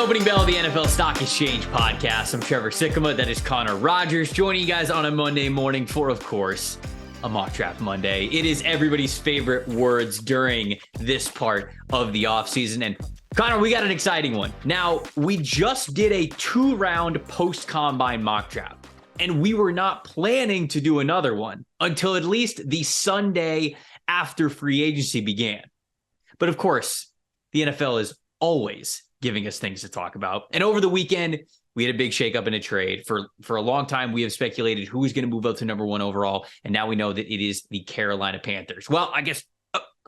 opening bell of the NFL Stock Exchange podcast. I'm Trevor Sikkema. That is Connor Rogers joining you guys on a Monday morning for, of course, a Mock Draft Monday. It is everybody's favorite words during this part of the offseason. And Connor, we got an exciting one. Now, we just did a 2-round post-combine mock draft, and we were not planning to do another one until at least the Sunday after free agency began. But of course, the NFL is always giving us things to talk about. And over the weekend, we had a big shakeup in a trade. For a long time, we have speculated who is going to move up to number 1 overall. And now we know that it is the Carolina Panthers. Well, I guess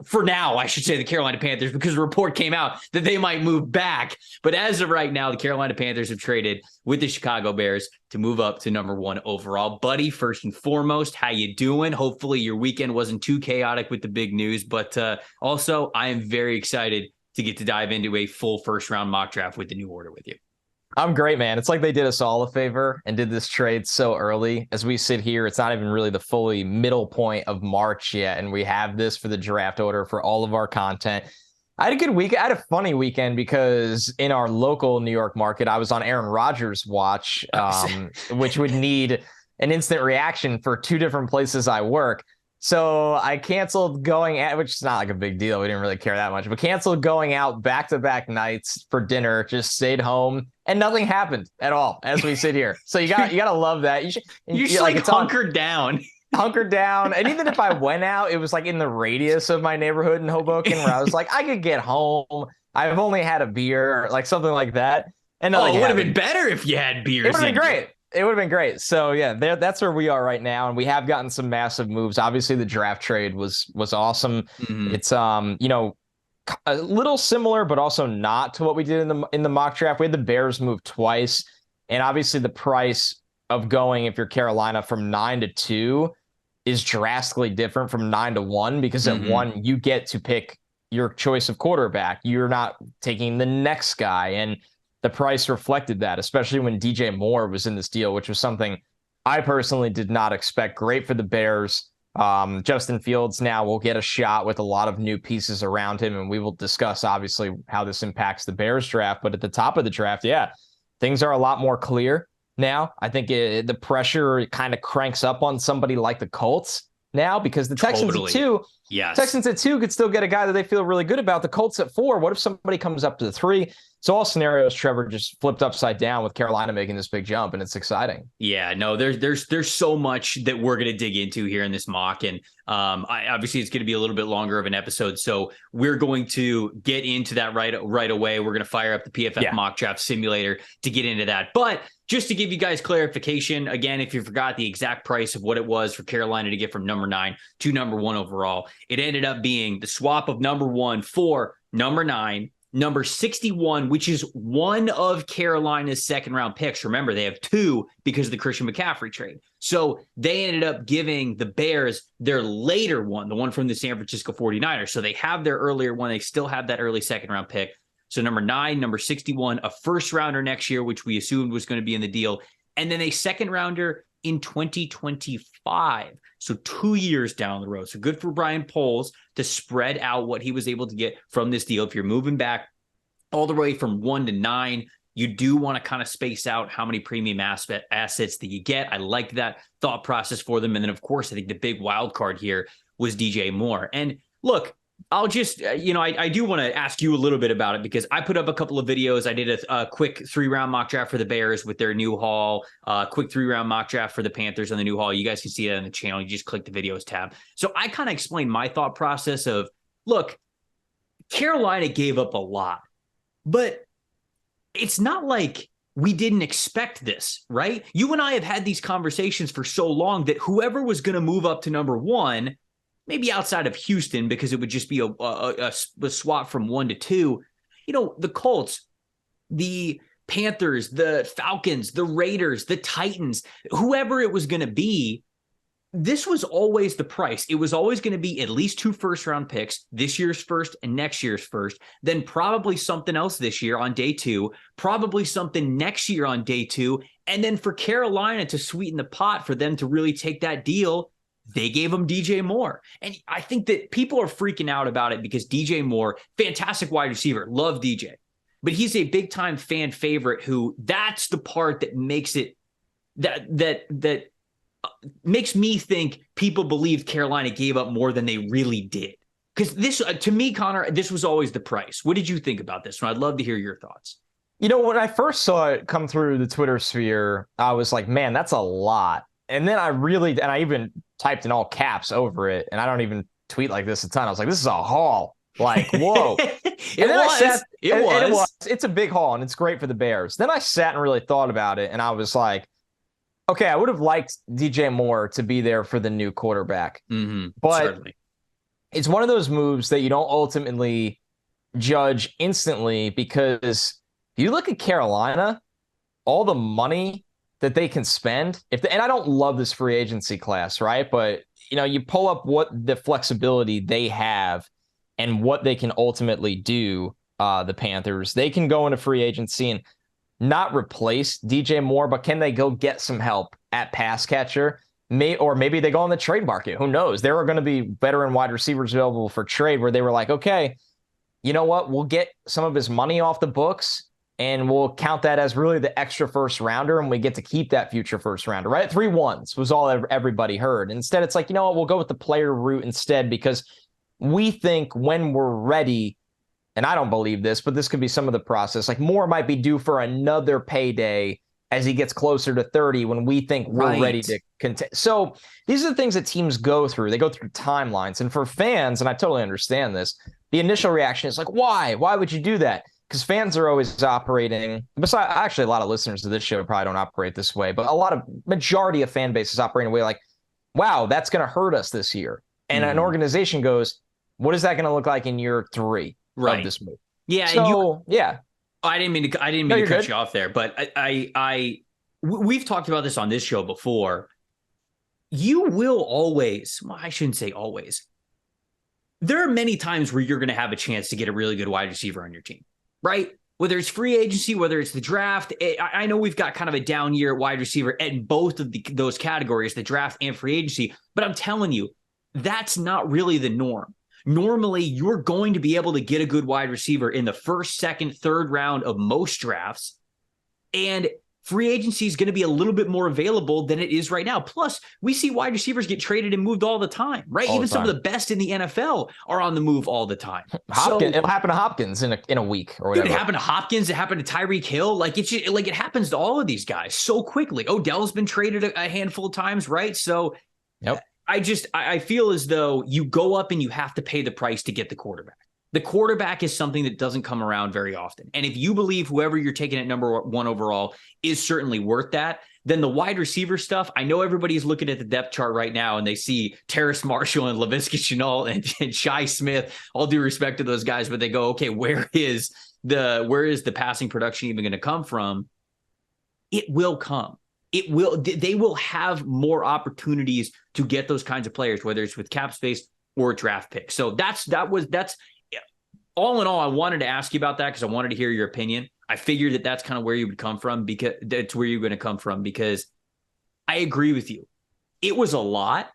for now, I should say the Carolina Panthers, because a report came out that they might move back. But as of right now, the Carolina Panthers have traded with the Chicago Bears to move up to number 1 overall. Buddy, first and foremost, how you doing? Hopefully your weekend wasn't too chaotic with the big news. But also, I am very excited to get to dive into a full first-round mock draft with the new order with you. I'm great, man. It's like they did us all a favor and did this trade so early. As we sit here, it's not even really the fully middle point of March yet, and we have this for the draft order for all of our content. I had a good week. I had a funny weekend because in our local New York market, I was on Aaron Rodgers' watch, which would need an instant reaction for 2 different places I work. So I canceled going out, which is not like a big deal. We didn't really care that much, but canceled going out back-to-back nights for dinner, just stayed home, and nothing happened at all as we sit here. So you got to love that. You should like hunkered down. Hunkered down. And even if I went out, it was like in the radius of my neighborhood in Hoboken where I was like, I could get home. I've only had a beer, like something like that. And it would have been better if you had beers. It would have been great. It would have been great. So yeah, that's where we are right now, and we have gotten some massive moves. Obviously, the draft trade was awesome. Mm-hmm. It's a little similar, but also not to what we did in the mock draft. We had the Bears move twice, and obviously the price of going, if you're Carolina, from 9 to 2 is drastically different from 9 to 1 because at 1 you get to pick your choice of quarterback. You're not taking the next guy, and the price reflected that, especially when DJ Moore was in this deal, which was something I personally did not expect. Great for the Bears. Justin Fields now will get a shot with a lot of new pieces around him, and we will discuss, obviously, how this impacts the Bears draft. But at the top of the draft, yeah, things are a lot more clear now. I think the pressure kind of cranks up on somebody like the Colts now because the Texans at 2, yes. Texans at 2 could still get a guy that they feel really good about. The Colts at 4, what if somebody comes up to the 3? So all scenarios, Trevor, just flipped upside down with Carolina making this big jump, and it's exciting. Yeah, no, there's so much that we're going to dig into here in this mock, and obviously it's going to be a little bit longer of an episode, so we're going to get into that right away. We're going to fire up the PFF mock draft simulator to get into that. But just to give you guys clarification, again, if you forgot the exact price of what it was for Carolina to get from number 9 to number 1 overall, it ended up being the swap of number 1 for number 9, number 61, which is one of Carolina's second-round picks. Remember, they have 2 because of the Christian McCaffrey trade. So they ended up giving the Bears their later one, the one from the San Francisco 49ers. So they have their earlier one. They still have that early second-round pick. So number 9, number 61, a first-rounder next year, which we assumed was going to be in the deal, and then a second-rounder in 2025. So 2 years down the road. So good for Brian Poles to spread out what he was able to get from this deal. If you're moving back all the way from 1 to 9, you do want to kind of space out how many premium assets that you get. I like that thought process for them. And then, of course, I think the big wild card here was DJ Moore. And look, I'll just, I do want to ask you a little bit about it because I put up a couple of videos. I did a quick 3-round mock draft for the Bears with their new haul, quick 3-round mock draft for the Panthers on the new haul. You guys can see it on the channel. You just click the videos tab. So I kind of explained my thought process of, look, Carolina gave up a lot, but it's not like we didn't expect this, right? You and I have had these conversations for so long that whoever was going to move up to number 1, maybe outside of Houston, because it would just be a swap from 1 to 2. The Colts, the Panthers, the Falcons, the Raiders, the Titans, whoever it was going to be, this was always the price. It was always going to be at least 2 first-round picks, this year's first and next year's first, then probably something else this year on day 2, probably something next year on day 2, and then for Carolina to sweeten the pot for them to really take that deal, they gave him DJ Moore. And I think that people are freaking out about it because DJ Moore, fantastic wide receiver, love DJ. but he's a big time fan favorite who that's the part that makes it that makes me think people believe Carolina gave up more than they really did. Because this, to me, Connor, this was always the price. What did you think about this one? I'd love to hear your thoughts. When I first saw it come through the Twitter sphere, I was like, man, that's a lot. And then I even typed in all caps over it, and I don't even tweet like this a ton. I was like, this is a haul. Like, whoa. It was. It's a big haul, and it's great for the Bears. Then I sat and really thought about it, and I was like, okay, I would have liked DJ Moore to be there for the new quarterback. But certainly. It's one of those moves that you don't ultimately judge instantly, because if you look at Carolina, all the money that they can spend, and I don't love this free agency class, right? But, you pull up what the flexibility they have and what they can ultimately do, the Panthers. They can go into free agency and not replace DJ Moore, but can they go get some help at pass catcher? Or maybe they go on the trade market. Who knows? There are going to be veteran wide receivers available for trade where they were like, okay, you know what? We'll get some of his money off the books and we'll count that as really the extra first rounder, and we get to keep that future first rounder, right? 3 1s was all everybody heard. Instead, it's like, you know what? We'll go with the player route instead, because we think when we're ready, and I don't believe this, but this could be some of the process, like Moore might be due for another payday as he gets closer to 30 when we think we're ready to contend. So these are the things that teams go through. They go through timelines. And for fans, and I totally understand this, the initial reaction is like, why? Why would you do that? Because fans are always operating, besides, actually, a lot of listeners to this show probably don't operate this way, but majority of fan bases operate in a way like, wow, that's going to hurt us this year. And an organization goes, what is that going to look like in year 3 of this move? Yeah. So, I didn't mean to cut you off there, but we've talked about this on this show before. You will always, I shouldn't say always. There are many times where you're going to have a chance to get a really good wide receiver on your team, right? Whether it's free agency, whether it's the draft. I know we've got kind of a down year at wide receiver in both of those categories, the draft and free agency, but I'm telling you, that's not really the norm. Normally, you're going to be able to get a good wide receiver in the first, second, third round of most drafts. And free agency is going to be a little bit more available than it is right now. Plus, we see wide receivers get traded and moved all the time, right? Even some of the best in the NFL are on the move all the time. It'll happen to Hopkins in a week or whatever. Dude, it happened to Hopkins. It happened to Tyreek Hill. It happens to all of these guys so quickly. Odell's been traded a handful of times, right? So, yep. I feel as though you go up and you have to pay the price to get the quarterback. The quarterback is something that doesn't come around very often. And if you believe whoever you're taking at number 1 overall is certainly worth that, then the wide receiver stuff, I know everybody's looking at the depth chart right now and they see Terrace Marshall and Laviska Shenault and Shi Smith, all due respect to those guys, but they go, okay, where is the passing production even going to come from? It will come. They will have more opportunities to get those kinds of players, whether it's with cap space or draft picks. So that's all in all. I wanted to ask you about that because I wanted to hear your opinion. I figured that's kind of where you would come from, because that's where you're going to come from, because I agree with you. It was a lot,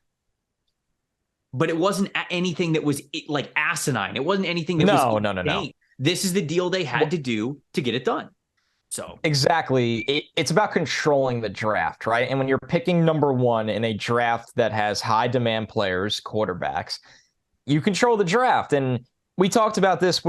but it wasn't anything that was like asinine. It wasn't anything that was no. This is the deal they had to do to get it done. So exactly. It's about controlling the draft, right? And when you're picking number 1 in a draft that has high demand players, quarterbacks, you control the draft. And we talked about this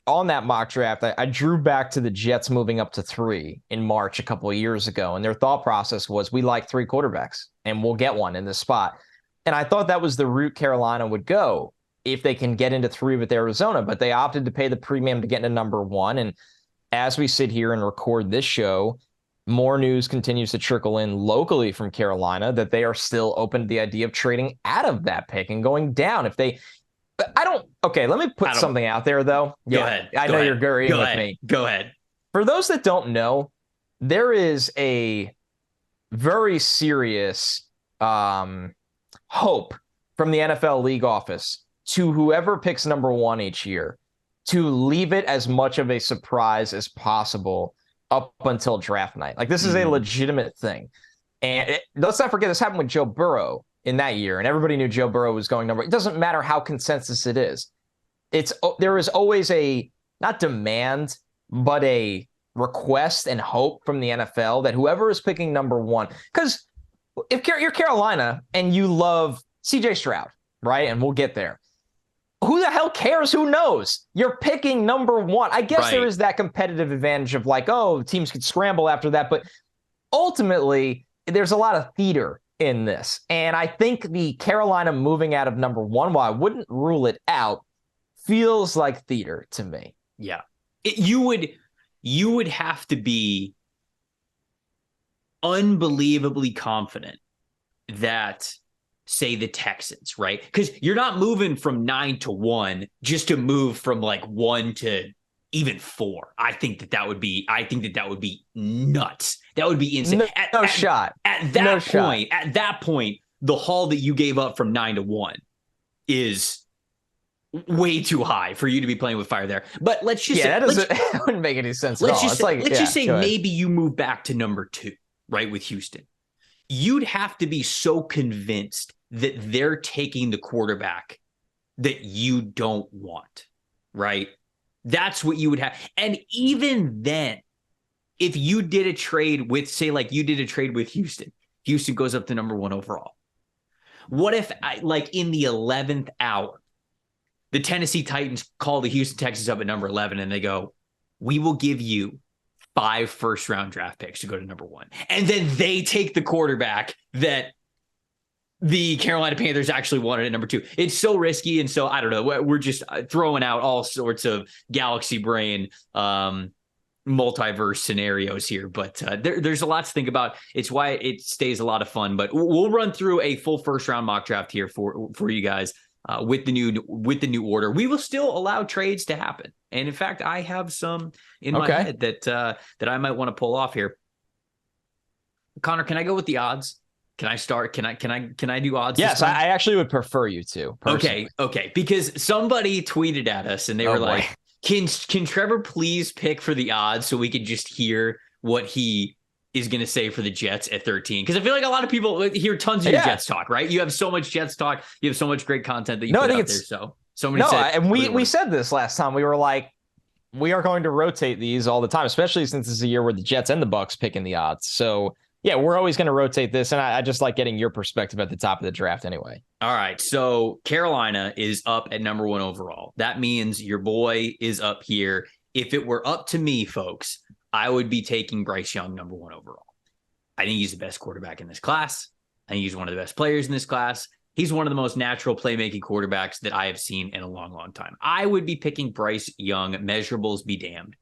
on that mock draft. I drew back to the Jets moving up to 3 in March a couple of years ago. And their thought process was, we like 3 quarterbacks and we'll get one in this spot. And I thought that was the route Carolina would go if they can get into 3 with Arizona, but they opted to pay the premium to get into number 1. And as we sit here and record this show, more news continues to trickle in locally from Carolina that they are still open to the idea of trading out of that pick and going down. Let me put something out there, though. Go ahead. I know you're agreeing with me. Go ahead. For those that don't know, there is a very serious hope from the NFL league office to whoever picks number 1 each year to leave it as much of a surprise as possible up until draft night. Like, this is a legitimate thing. And let's not forget, this happened with Joe Burrow in that year, and everybody knew Joe Burrow was going number. It doesn't matter how consensus it is. There is always a, not demand, but a request and hope from the NFL that whoever is picking number one, because if you're Carolina and you love CJ Stroud, right? And we'll get there. Who the hell cares? Who knows? You're picking number one. I guess there is that competitive advantage of like, oh, teams could scramble after that. But ultimately, there's a lot of theater in this. And I think the Carolina moving out of number one, while I wouldn't rule it out, feels like theater to me. Yeah. You would have to be unbelievably confident that, say, the Texans, right? Because you're not moving from 9 to 1 just to move from like 1 to even 4. I think that would be nuts. That would be insane. No shot. At that point, the haul that you gave up from 9 to 1 is way too high for you to be playing with fire there. But let's just say that wouldn't make any sense at all. Let's just say maybe you move back to number 2, right, with Houston. You'd have to be so convinced that they're taking the quarterback that you don't want, right? That's what you would have. And even then, if you did a trade with, say, like you did a trade with Houston goes up to number 1 overall. What if, like in the 11th hour, the Tennessee Titans call the Houston Texans up at number 11 and they go, we will give you 5 first-round draft picks to go to number 1. And then they take the quarterback that the Carolina Panthers actually wanted at number 2. It's so risky. And so, I don't know, we're just throwing out all sorts of galaxy brain multiverse scenarios here. But there's a lot to think about. It's why it stays a lot of fun. But we'll run through a full first-round mock draft here for you guys with the new order. We will still allow trades to happen. And in fact, I have some in my head that I might want to pull off here. Connor, can I go with the odds? Can I start? Can I do odds? Yes, I actually would prefer you to. Personally. Okay. Because somebody tweeted at us and they were like, can Trevor please pick for the odds so we can just hear what he is going to say for the Jets at 13? Because I feel like a lot of people hear tons of your Jets talk, right? You have so much Jets talk. You have so much great content that you put out there. Somebody said, and we said this last time. We were like, we are going to rotate these all the time, especially since this is a year where the Jets and the Bucks pick in the odds. So yeah, we're always going to rotate this. And I just like getting your perspective at the top of the draft anyway. All right. So Carolina is up at number 1 overall. That means your boy is up here. If it were up to me, folks, I would be taking Bryce Young number 1 overall. I think he's the best quarterback in this class. I think he's one of the best players in this class. He's one of the most natural playmaking quarterbacks that I have seen in a long, long time. I would be picking Bryce Young. Measurables be damned.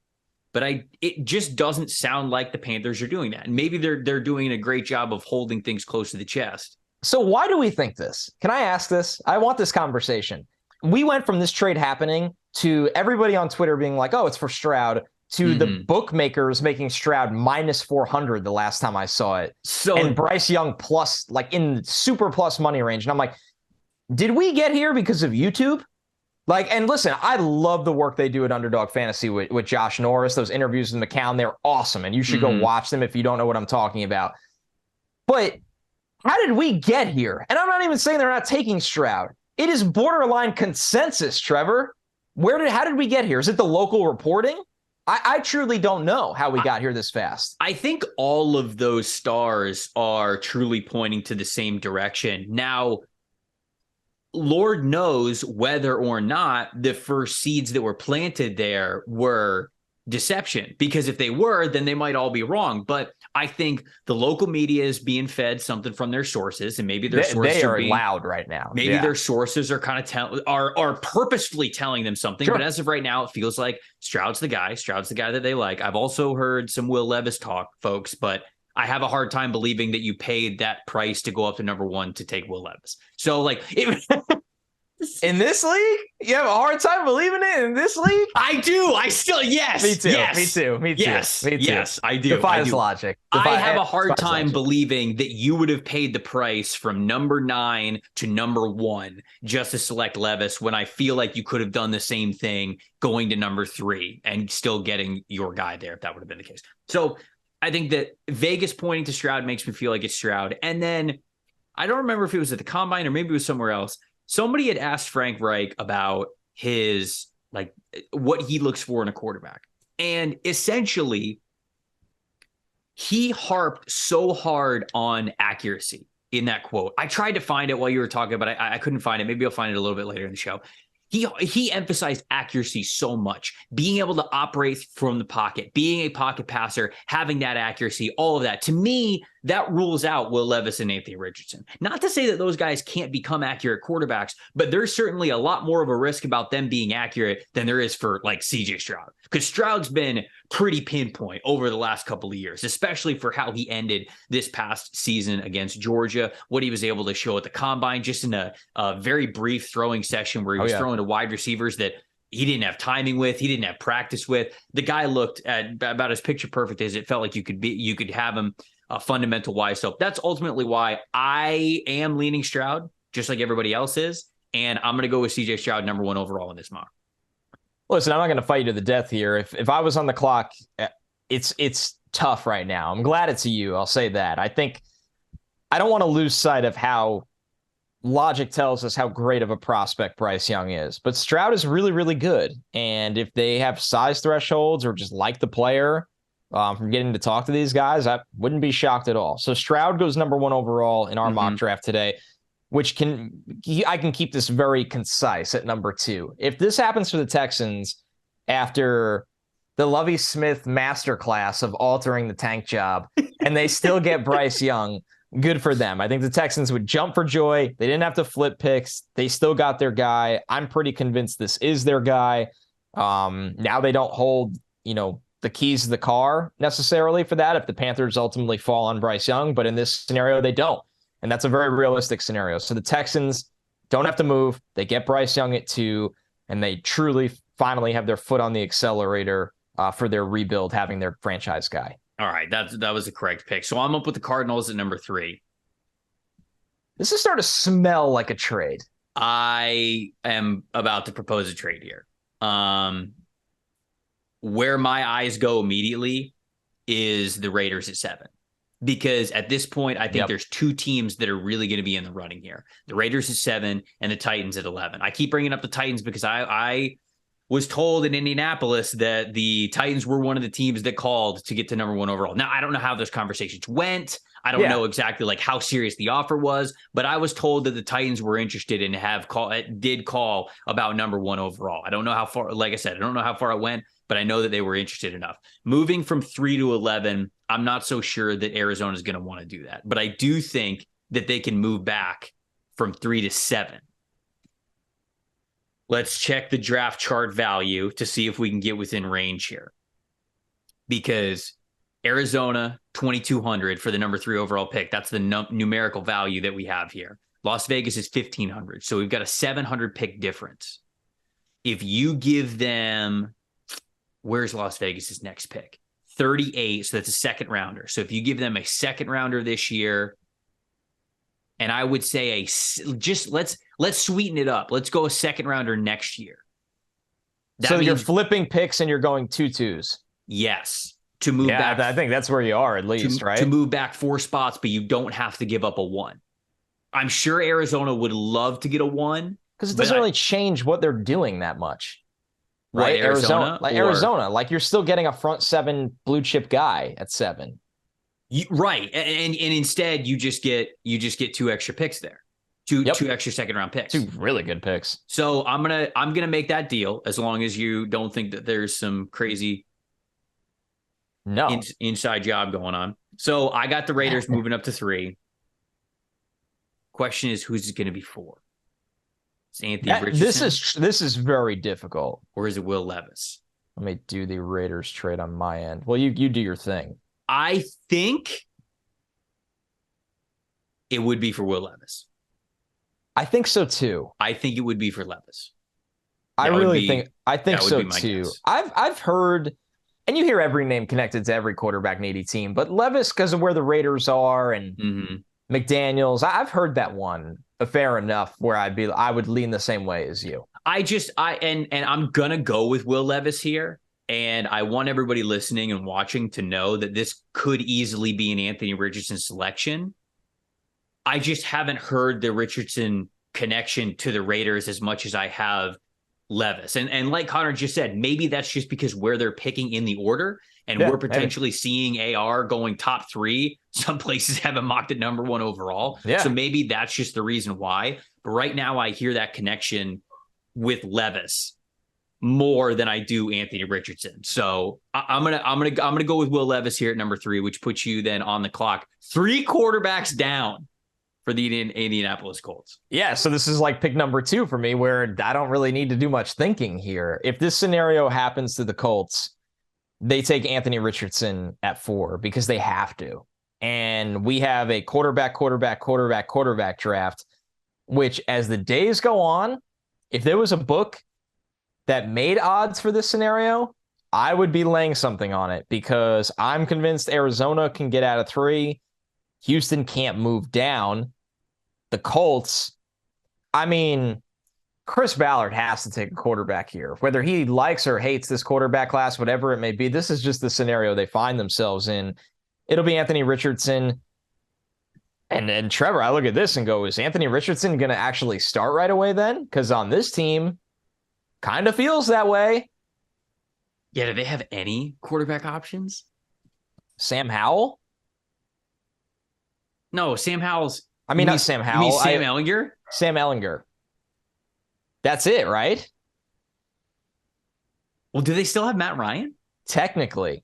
But it just doesn't sound like the Panthers are doing that. And maybe they're doing a great job of holding things close to the chest. So why do we think this? Can I ask this? I want this conversation. We went from this trade happening to everybody on Twitter being like, oh, it's for Stroud, to the bookmakers making Stroud minus 400 the last time I saw it. And Bryce Young plus, like in super plus money range. And I'm like, did we get here because of YouTube? Like, and listen, I love the work they do at Underdog Fantasy with Josh Norris. Those interviews with McCown, they're awesome. And you should go watch them if you don't know what I'm talking about. But how did we get here? And I'm not even saying they're not taking Stroud. It is borderline consensus, Trevor. How did we get here? Is it the local reporting? I truly don't know how we got here this fast. I think all of those stars are truly pointing to the same direction. Now, Lord knows whether or not the first seeds that were planted there were deception, because if they were, then they might all be wrong. But I think the local media is being fed something from their sources, and maybe their sources are loud right now. Maybe their sources are kind of are purposefully telling them something. Sure. But as of right now, it feels like Stroud's the guy. Stroud's the guy that they like. I've also heard some Will Levis talk, folks, but I have a hard time believing that you paid that price to go up to number 1 to take Will Levis. So like in this league, you have a hard time believing it in this league? I do. I still, yes. Me too. Yes. Me too. Me too. Yes. Me too. Yes, I do. Defies logic. I have a hard time believing that you would have paid the price from number 9 to number 1 just to select Levis, when I feel like you could have done the same thing going to number 3 and still getting your guy there if that would have been the case. So I think that Vegas pointing to Stroud makes me feel like it's Stroud. And then I don't remember if it was at the Combine or maybe it was somewhere else. Somebody had asked Frank Reich about his, like, what he looks for in a quarterback. And essentially, he harped so hard on accuracy in that quote. I tried to find it while you were talking, but I couldn't find it. Maybe I'll find it a little bit later in the show. He emphasized accuracy so much, being able to operate from the pocket, being a pocket passer, having that accuracy, all of that. To me, that rules out Will Levis and Anthony Richardson. Not to say that those guys can't become accurate quarterbacks, but there's certainly a lot more of a risk about them being accurate than there is for like CJ Stroud, because Stroud's been pretty pinpoint over the last couple of years, especially for how he ended this past season against Georgia, what he was able to show at the combine, just in a very brief throwing session where he was throwing to wide receivers that he didn't have timing with, he didn't have practice with. The guy looked at about as picture perfect as it felt like you could have him fundamental wise. So that's ultimately why I am leaning Stroud, just like everybody else is. And I'm going to go with CJ Stroud, number 1 overall in this mock. Listen, I'm not going to fight you to the death here. If I was on the clock, it's tough right now. I'm glad it's you. I'll say that. I think I don't want to lose sight of how logic tells us how great of a prospect Bryce Young is. But Stroud is really, really good. And if they have size thresholds or just like the player from getting to talk to these guys, I wouldn't be shocked at all. So Stroud goes number 1 overall in our mock draft today, which I can keep this very concise at number 2. If this happens for the Texans after the Lovie Smith masterclass of altering the tank job and they still get Bryce Young, good for them. I think the Texans would jump for joy. They didn't have to flip picks. They still got their guy. I'm pretty convinced this is their guy. Now they don't hold, the keys to the car necessarily for that if the Panthers ultimately fall on Bryce Young, but in this scenario, they don't. And that's a very realistic scenario. So the Texans don't have to move. They get Bryce Young at 2, and they truly finally have their foot on the accelerator for their rebuild, having their franchise guy. All right, that was the correct pick. So I'm up with the Cardinals at number 3. This is starting to smell like a trade. I am about to propose a trade here. Where my eyes go immediately is the Raiders at 7. Because at this point, I think there's 2 teams that are really going to be in the running here. The Raiders at 7 and the Titans at 11. I keep bringing up the Titans because I was told in Indianapolis that the Titans were one of the teams that called to get to number 1 overall. Now, I don't know how those conversations went. I don't know exactly like how serious the offer was, but I was told that the Titans were interested and did call about number 1 overall. I don't know how far, like I said, I don't know how far it went, but I know that they were interested enough. Moving from 3 to 11, I'm not so sure that Arizona is going to want to do that, but I do think that they can move back from 3 to 7. Let's check the draft chart value to see if we can get within range here. Because Arizona, 2,200 for the number 3 overall pick. That's the numerical value that we have here. Las Vegas is 1,500. So we've got a 700 pick difference. If you give them, where's Las Vegas's next pick? 38. So that's a second rounder. So if you give them a second rounder this year, and I would say let's sweeten it up. Let's go a second rounder next year. So you're flipping picks and you're going 2-2s. Yes. To move back. I think that's where you are at least, right? To move back 4 spots, but you don't have to give up a 1. I'm sure Arizona would love to get a 1. Because it doesn't really change what they're doing that much. Right? Arizona, like you're still getting a front 7 blue chip guy at 7. Right. And instead you just get 2 extra picks there. Two extra second round picks. 2 really good picks. So I'm gonna make that deal as long as you don't think that there's some crazy inside job going on. So I got the Raiders moving up to 3. Question is, who's it going to be 4? Is Anthony Richardson? This is very difficult. Or is it Will Levis? Let me do the Raiders trade on my end. Well, you do your thing. I think it would be for Will Levis. I think so too. I think it would be for Levis. I think so too. Guess. I've heard, and you hear every name connected to every quarterback needy team, but Levis, because of where the Raiders are and McDaniels, I've heard that one fair enough where I would lean the same way as you. And I'm gonna go with Will Levis here. And I want everybody listening and watching to know that this could easily be an Anthony Richardson selection. I just haven't heard the Richardson connection to the Raiders as much as I have Levis. And like Connor just said, maybe that's just because where they're picking in the order, and we're potentially seeing AR going top 3. Some places have him mocked at number 1 overall. Yeah. So maybe that's just the reason why. But right now I hear that connection with Levis more than I do Anthony Richardson. So I'm gonna go with Will Levis here at number 3, which puts you then on the clock 3 quarterbacks down for the Indianapolis Colts. Yeah, so this is like pick number 2 for me, where I don't really need to do much thinking here. If this scenario happens to the Colts, they take Anthony Richardson at 4 because they have to. And we have a quarterback draft, which as the days go on, if there was a book that made odds for this scenario, I would be laying something on it, because I'm convinced Arizona can get out of 3. Houston can't move down. The Colts, I mean, Chris Ballard has to take a quarterback here. Whether he likes or hates this quarterback class, whatever it may be, this is just the scenario they find themselves in. It'll be Anthony Richardson. And then Trevor, I look at this and go, is Anthony Richardson going to actually start right away then? Because on this team, kind of feels that way. Yeah, do they have any quarterback options? Sam Howell? No, Sam Howell's... I mean, not Sam Howell. You mean Sam Ehlinger? Sam Ehlinger. That's it, right? Well, do they still have Matt Ryan? Technically.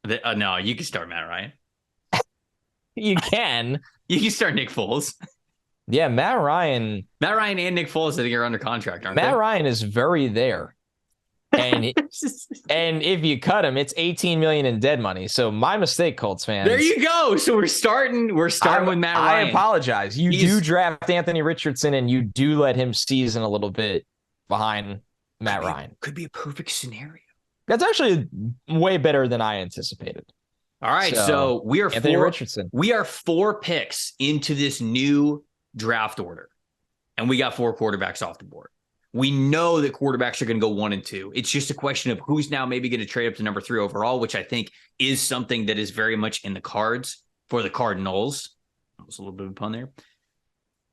No, you can start Matt Ryan. You can. You can start Nick Foles. Yeah, Matt Ryan and Nick Foles, I think, are under contract, aren't they? Matt Ryan is very there. And and if you cut him, it's $18 million in dead money. So my mistake, Colts fans. There you go. So we're starting with Matt Ryan. I apologize. You do draft Anthony Richardson, and you do let him season a little bit behind Matt Ryan. Could be a perfect scenario. That's actually way better than I anticipated. All right, so we are Anthony Richardson. We are 4 picks into this new draft order, and we got 4 quarterbacks off the board. We know that quarterbacks are going to go 1 and 2. It's just a question of who's now maybe going to trade up to number 3 overall, which I think is something that is very much in the cards for the Cardinals. That was a little bit of a pun there.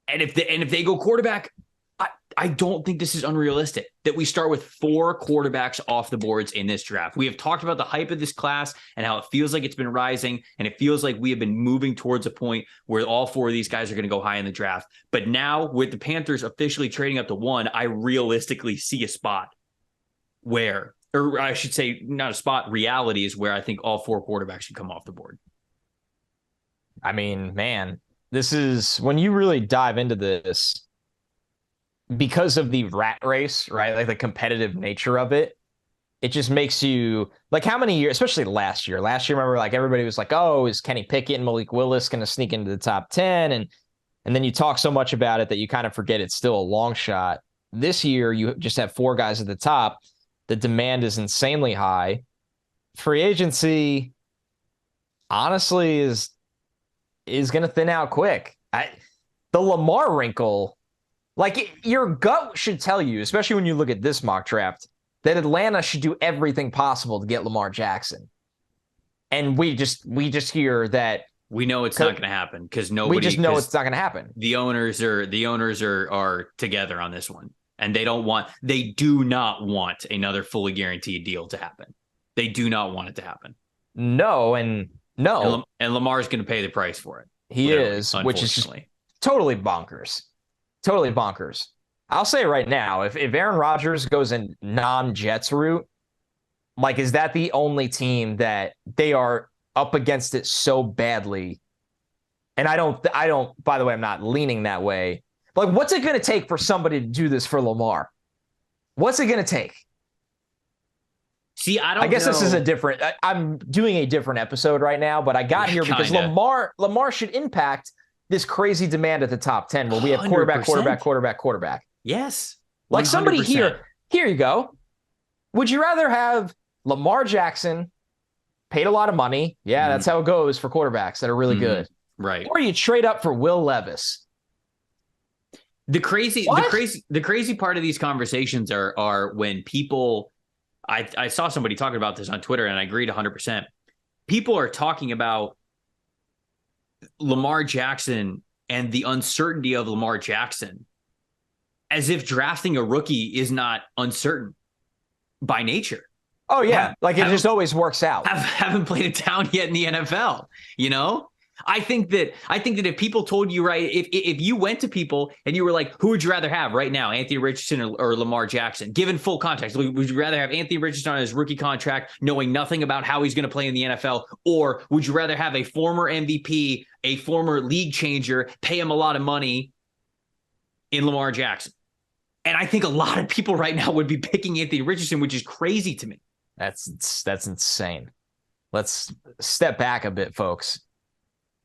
And if they go quarterback, I don't think this is unrealistic that we start with 4 quarterbacks off the boards in this draft. We have talked about the hype of this class and how it feels like it's been rising, and it feels like we have been moving towards a point where all 4 of these guys are going to go high in the draft. But now with the Panthers officially trading up to 1, I realistically see a spot where, or I should say not a spot, reality is where I think all 4 quarterbacks should come off the board. I mean, man, this is when you really dive into this, because of the rat race, right? Like the competitive nature of it, it just makes you like, how many years, especially last year, remember, like everybody was like, oh, is Kenny Pickett and Malik Willis going to sneak into the top 10? And then you talk so much about it that you kind of forget it's still a long shot. This year, you just have 4 guys at the top. The demand is insanely high. Free agency, honestly, is going to thin out quick. The Lamar wrinkle, like, your gut should tell you, especially when you look at this mock draft, that Atlanta should do everything possible to get Lamar Jackson. And we just hear that we know it's not going to happen because nobody. We just know it's not going to happen. The owners are together on this one, and they do not want another fully guaranteed deal to happen. They do not want it to happen. No. And Lamar's going to pay the price for it. He is, which is just totally bonkers. Totally bonkers. I'll say right now, if Aaron Rodgers goes in non-Jets route, like, is that the only team that they are up against it so badly? And I don't, by the way, I'm not leaning that way. Like, what's it going to take for somebody to do this for Lamar? What's it going to take? See, I guess this is I'm doing a different episode right now, but I got here because Lamar should impact this crazy demand at the top 10 where we have quarterback. Yes. 100%. Like, somebody here you go. Would you rather have Lamar Jackson, paid a lot of money? Yeah, that's how it goes for quarterbacks that are really good. Right. Or you trade up for Will Levis. The crazy part of these conversations are when people, I saw somebody talking about this on Twitter and I agreed 100%. People are talking about Lamar Jackson and the uncertainty of Lamar Jackson as if drafting a rookie is not uncertain by nature. Oh yeah, like it just always works out. Haven't played a down yet in the NFL, you know? I think that if people told you, right, if you went to people and you were like, who would you rather have right now, Anthony Richardson or Lamar Jackson, given full context, would you rather have Anthony Richardson on his rookie contract, knowing nothing about how he's going to play in the NFL, or would you rather have a former MVP, a former league changer, pay him a lot of money in Lamar Jackson? And I think a lot of people right now would be picking Anthony Richardson, which is crazy to me. That's insane. Let's step back a bit, folks.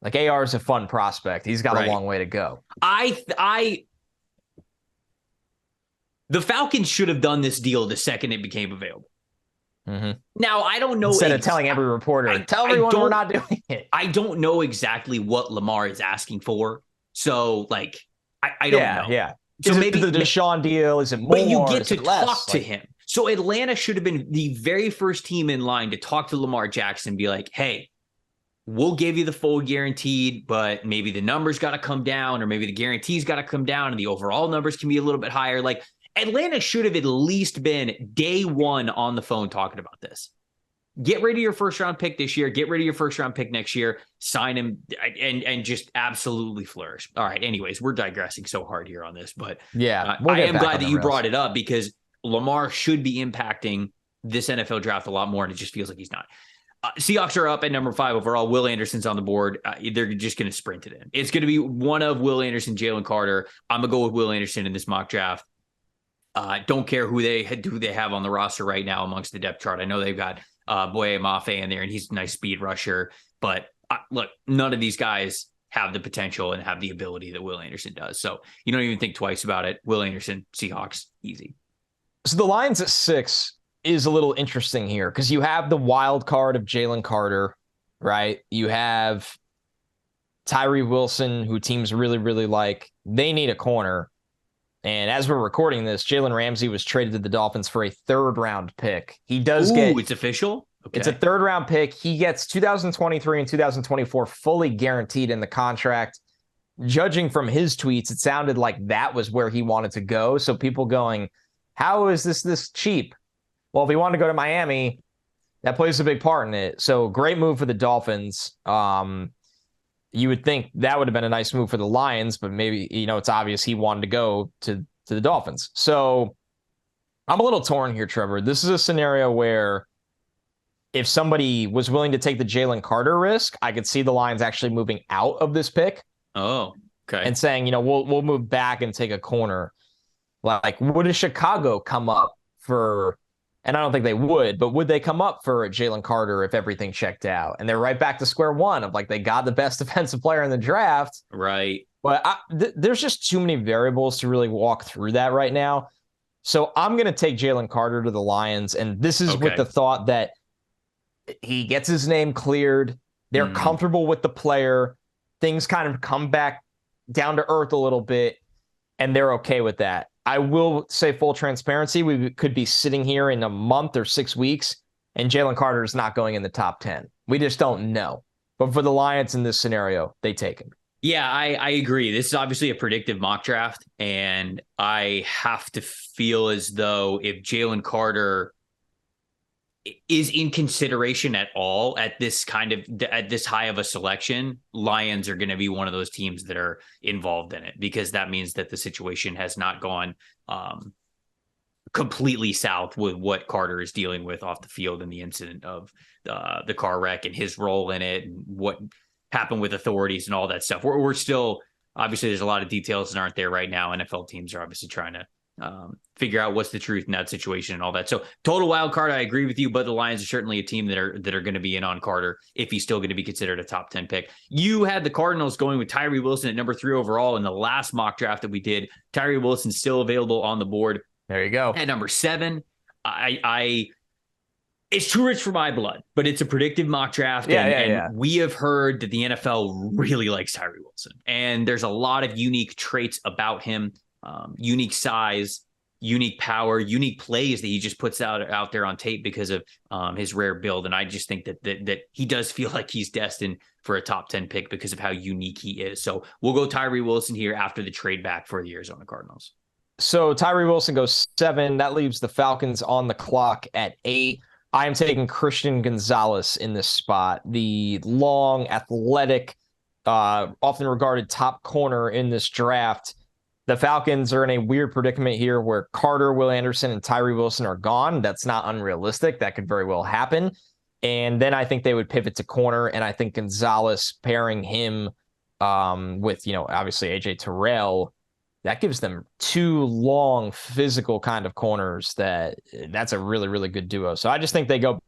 Like AR is a fun prospect. He's got a long way to go. The Falcons should have done this deal the second it became available. Mm-hmm. Now, I don't know. Instead of telling every reporter, tell everyone we're not doing it. I don't know exactly what Lamar is asking for. So, like, I don't know. Yeah. So maybe the Deshaun deal, is it more? But you get to talk talk to him. So Atlanta should have been the very first team in line to talk to Lamar Jackson and be like, hey, we'll give you the full guaranteed, but maybe the numbers got to come down, or maybe the guarantees got to come down and the overall numbers can be a little bit higher. Like, Atlanta should have at least been day one on the phone talking about this. Get rid of your first round pick this year. Get rid of your first round pick next year. Sign him and just absolutely flourish. All right. Anyways, we're digressing so hard here on this, but yeah, I am glad that you brought it up, because Lamar should be impacting this NFL draft a lot more, and it just feels like he's not. Seahawks are up at number 5 overall. Will Anderson's on the board. They're just going to sprint it in. It's going to be one of Will Anderson, Jalen Carter. I'm going to go with Will Anderson in this mock draft. Don't care who they have on the roster right now amongst the depth chart. I know they've got Boye Mafe in there, and he's a nice speed rusher. But look, none of these guys have the potential and have the ability that Will Anderson does. So you don't even think twice about it. Will Anderson, Seahawks, easy. So the Lions at 6 is a little interesting here, because you have the wild card of Jalen Carter, right? You have Tyree Wilson, who teams really, really like. They need a corner. And as we're recording this, Jalen Ramsey was traded to the Dolphins for a 3rd-round pick. He does get... it's official? Okay. It's a 3rd-round pick. He gets 2023 and 2024 fully guaranteed in the contract. Judging from his tweets, it sounded like that was where he wanted to go. So people going, how is this cheap? Well, if he wanted to go to Miami, that plays a big part in it. So great move for the Dolphins. You would think that would have been a nice move for the Lions, but maybe, it's obvious he wanted to go to the Dolphins. So I'm a little torn here, Trevor. This is a scenario where if somebody was willing to take the Jalen Carter risk, I could see the Lions actually moving out of this pick. Oh, okay. And saying, we'll move back and take a corner. Like, would a Chicago come up for... And I don't think they would, but would they come up for Jalen Carter if everything checked out? And they're right back to square one of, like, they got the best defensive player in the draft. Right. But there's just too many variables to really walk through that right now. So I'm going to take Jalen Carter to the Lions. And this is with the thought that he gets his name cleared. They're comfortable with the player. Things kind of come back down to earth a little bit, and they're okay with that. I will say, full transparency, we could be sitting here in a month or 6 weeks, and Jalen Carter is not going in the top 10. We just don't know. But for the Lions in this scenario, they take him. Yeah, I agree. This is obviously a predictive mock draft, and I have to feel as though if Jalen Carter is in consideration at all at this high of a selection, Lions are going to be one of those teams that are involved in it, because that means that the situation has not gone completely south with what Carter is dealing with off the field and the incident of the car wreck and his role in it and what happened with authorities and all that stuff. We're still, obviously there's a lot of details that aren't there right now. NFL teams are obviously trying to figure out what's the truth in that situation and all that. So total wild card, I agree with you, but the Lions are certainly a team that are going to be in on Carter if he's still going to be considered a top 10 pick. You had the Cardinals going with Tyree Wilson at number 3 overall in the last mock draft that we did. Tyree Wilson's still available on the board. There you go. At number 7, it's too rich for my blood, but it's a predictive mock draft. And we have heard that the NFL really likes Tyree Wilson, and there's a lot of unique traits about him. Unique size, unique power, unique plays that he just puts out there on tape because of his rare build. And I just think that he does feel like he's destined for a top 10 pick because of how unique he is. So we'll go Tyree Wilson here after the trade back for the Arizona Cardinals. So Tyree Wilson goes 7. That leaves the Falcons on the clock at 8. I am taking Christian Gonzalez in this spot, the long, athletic, often regarded top corner in this draft. The Falcons are in a weird predicament here where Carter, Will Anderson, and Tyree Wilson are gone. That's not unrealistic. That could very well happen. And then I think they would pivot to corner, and I think Gonzalez pairing him with, obviously AJ Terrell, that gives them 2 long physical kind of corners that's a really, really good duo. So I just think they go,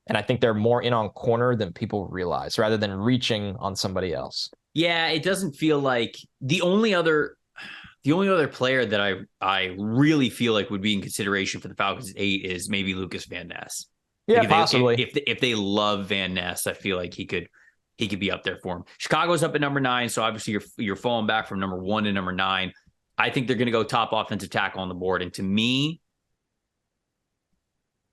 and I think they're more in on corner than people realize rather than reaching on somebody else. Yeah, it doesn't feel like the only other player that I really feel like would be in consideration for the Falcons at 8 is maybe Lucas Van Ness. Yeah, like possibly. If they love Van Ness, I feel like he could be up there for him. Chicago's up at number 9, so obviously you're falling back from number 1 to number 9. I think they're going to go top offensive tackle on the board, and to me,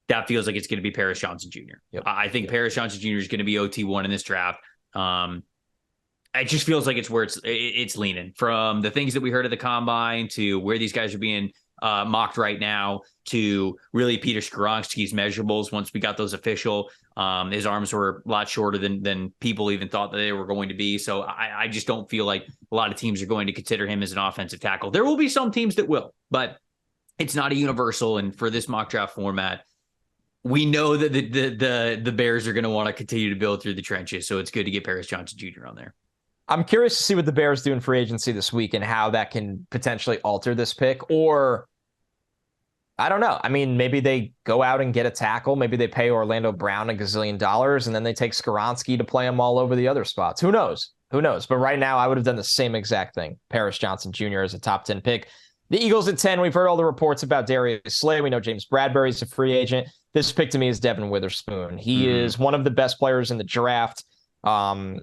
that feels like it's going to be Paris Johnson Jr. Yep. I think Paris Johnson Jr. is going to be OT1 in this draft. It just feels like it's where it's leaning, from the things that we heard at the combine to where these guys are being mocked right now to really Peter Skoronski's measurables. Once we got those official, his arms were a lot shorter than people even thought that they were going to be. So I just don't feel like a lot of teams are going to consider him as an offensive tackle. There will be some teams that will, but it's not a universal. And for this mock draft format, we know that the Bears are going to want to continue to build through the trenches. So it's good to get Paris Johnson Jr. on there. I'm curious to see what the Bears do in free agency this week and how that can potentially alter this pick. Or, I don't know. I mean, maybe they go out and get a tackle. Maybe they pay Orlando Brown $1 gazillion, and then they take Skoronski to play him all over the other spots. Who knows? Who knows? But right now, I would have done the same exact thing. Paris Johnson Jr. as a top 10 pick. The Eagles at 10, we've heard all the reports about Darius Slay. We know James Bradbury's a free agent. This pick to me is Devin Witherspoon. He is one of the best players in the draft.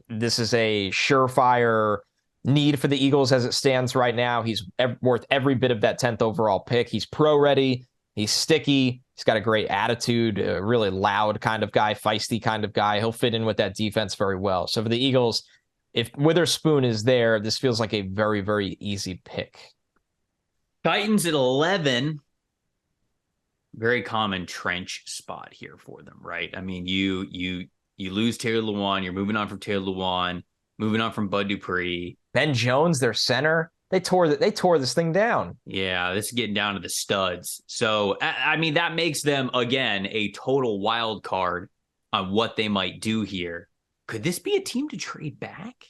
This is a surefire need for the Eagles as it stands right now. He's worth every bit of that 10th overall pick. He's pro ready. He's sticky. He's got a great attitude, a really loud kind of guy, feisty kind of guy. He'll fit in with that defense very well. So for the Eagles, if Witherspoon is there, this feels like a very, very easy pick. Titans at 11. Very common trench spot here for them, right? I mean, you lose Taylor Lewan, you're moving on from Taylor Lewan, moving on from Bud Dupree. Ben Jones, their center, they tore this thing down. Yeah, this is getting down to the studs. So, I mean, that makes them, again, a total wild card on what they might do here. Could this be a team to trade back?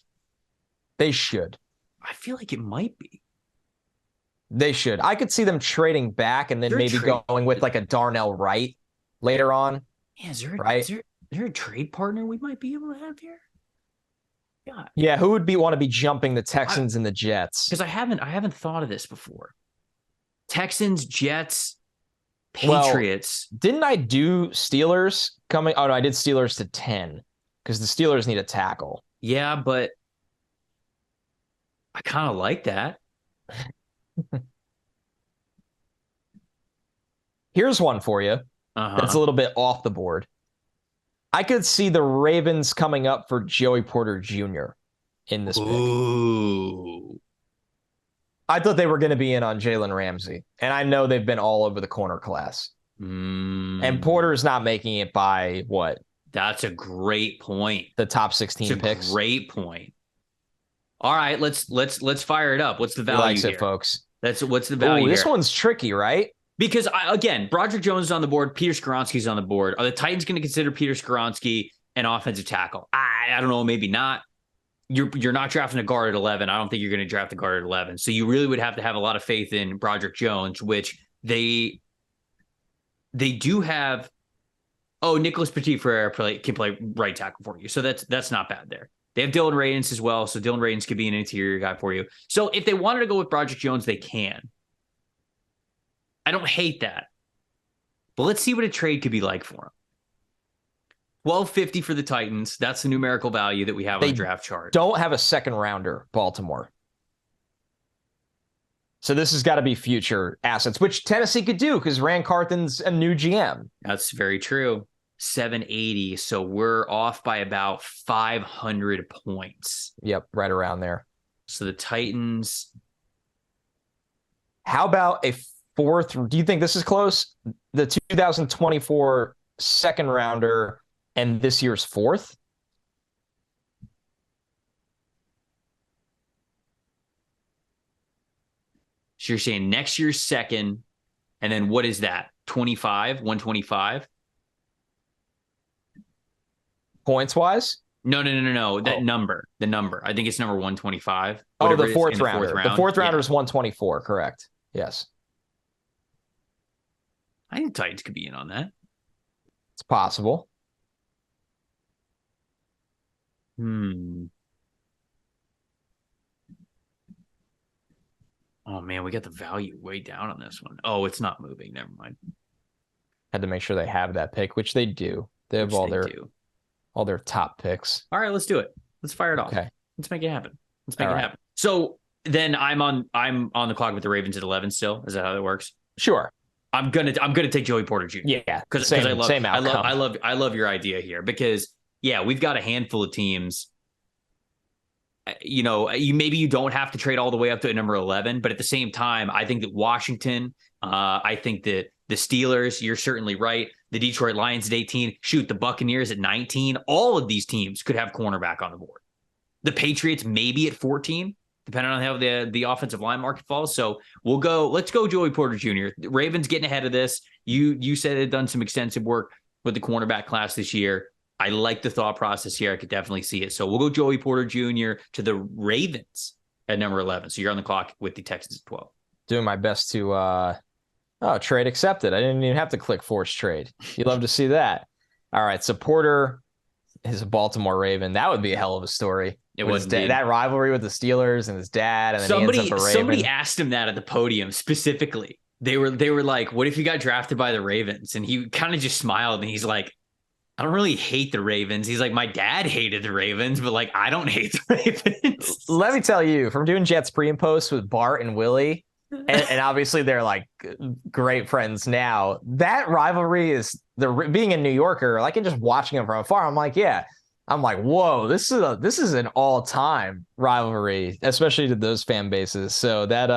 They should. I feel like it might be. They should. I could see them trading back and then maybe going with like a Darnell Wright later on. Yeah, is there a trade partner we might be able to have here? Yeah, who would want to be jumping the Texans and the Jets? Because I haven't thought of this before. Texans, Jets, Patriots. Well, didn't I do Steelers coming? Oh no, I did Steelers to 10 because the Steelers need a tackle. Yeah, but I kind of like that. Here's one for you. That's a little bit off the board. I could see the Ravens coming up for Joey Porter Jr. in this pick. I thought they were going to be in on Jalen Ramsey, and I know they've been all over the corner class. And Porter's not making it by what? That's a great point. The top 16 picks. Great point. All right, let's fire it up. What's the value he likes here? It, folks. What's the value? This here? One's tricky, right? Because again, Broderick Jones is on the board. Peter Skoronski's on the board. Are the Titans going to consider Peter Skoronski an offensive tackle? I don't know. Maybe not. You're not drafting a guard at 11. I don't think you're going to draft a guard at 11. So you really would have to have a lot of faith in Broderick Jones, which they do have. Oh, Nicholas Petit-Frere can play right tackle for you. So that's not bad there. They have Dylan Radins as well. So Dylan Radins could be an interior guy for you. So if they wanted to go with Broderick Jones, they can. I don't hate that. But let's see what a trade could be like for him. $12.50 for the Titans. That's the numerical value that we have on the draft chart. Don't have a second rounder, Baltimore. So this has got to be future assets, which Tennessee could do because Rand Carthen's a new GM. That's very true. $780. So we're off by about 500 points. Yep, right around there. So the Titans How about a fourth? Do you think this is close? The 2024 second rounder and this year's fourth? So you're saying next year's second, and then what is that? 25, 125? Points wise? No. That number, the number. I think it's number 125. Oh, the fourth rounder. The fourth rounder is 124, correct. Yes. I think Titans could be in on that. It's possible. Oh, man, we got the value way down on this one. Oh, it's not moving. Never mind. Had to make sure they have that pick, which they do. They have all their top picks. All right, let's do it. Let's fire it off. Okay. Let's make it happen. So then I'm on the clock with the Ravens at 11 still. Is that how that works? Sure. I'm gonna take Joey Porter Jr. Yeah, because I love your idea here because we've got a handful of teams. Maybe you don't have to trade all the way up to number 11, but at the same time, I think that Washington, I think that the Steelers, you're certainly right. The Detroit Lions at 18, shoot, the Buccaneers at 19. All of these teams could have cornerback on the board. The Patriots maybe at 14, depending on how the offensive line market falls. So let's go Joey Porter Jr. The Ravens getting ahead of this. You said they've done some extensive work with the cornerback class this year. I like the thought process here. I could definitely see it. So we'll go Joey Porter Jr. to the Ravens at number 11. So you're on the clock with the Texans at 12. Doing my best to trade accepted. I didn't even have to click force trade. You'd love to see that. All right. So Porter is a Baltimore Raven. That would be a hell of a story. It was that rivalry with the Steelers and his dad, and then he ends up a Raven. Somebody asked him that at the podium specifically. They were like, "What if you got drafted by the Ravens?" And he kind of just smiled and he's like, "I don't really hate the Ravens." He's like, "My dad hated the Ravens, but like I don't hate the Ravens." Let me tell you, from doing Jets pre and post with Bart and Willie, and obviously they're like great friends now. That rivalry is being a New Yorker, like and just watching them from afar. I'm like, yeah. I'm like, whoa, this is an all-time rivalry, especially to those fan bases. So that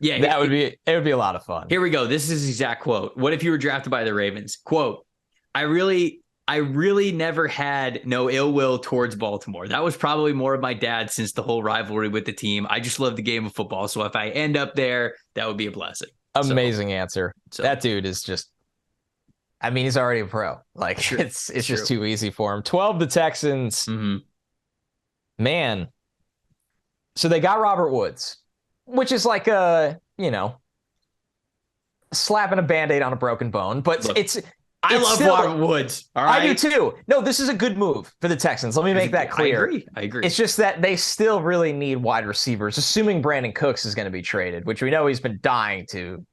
it would be a lot of fun. Here we go. This is his exact quote. What if you were drafted by the Ravens? Quote, I really never had no ill will towards Baltimore. That was probably more of my dad since the whole rivalry with the team. I just love the game of football. So if I end up there, that would be a blessing. Amazing answer. So that dude is just, I mean, he's already a pro. Like sure, it's just too easy for him. 12, the Texans. Mm-hmm. Man. So they got Robert Woods, which is like slapping a Band-Aid on a broken bone, but look, I love Robert Woods. All right. I do too. No, this is a good move for the Texans. Let me make that clear. I agree. It's just that they still really need wide receivers, assuming Brandon Cooks is going to be traded, which we know he's been dying to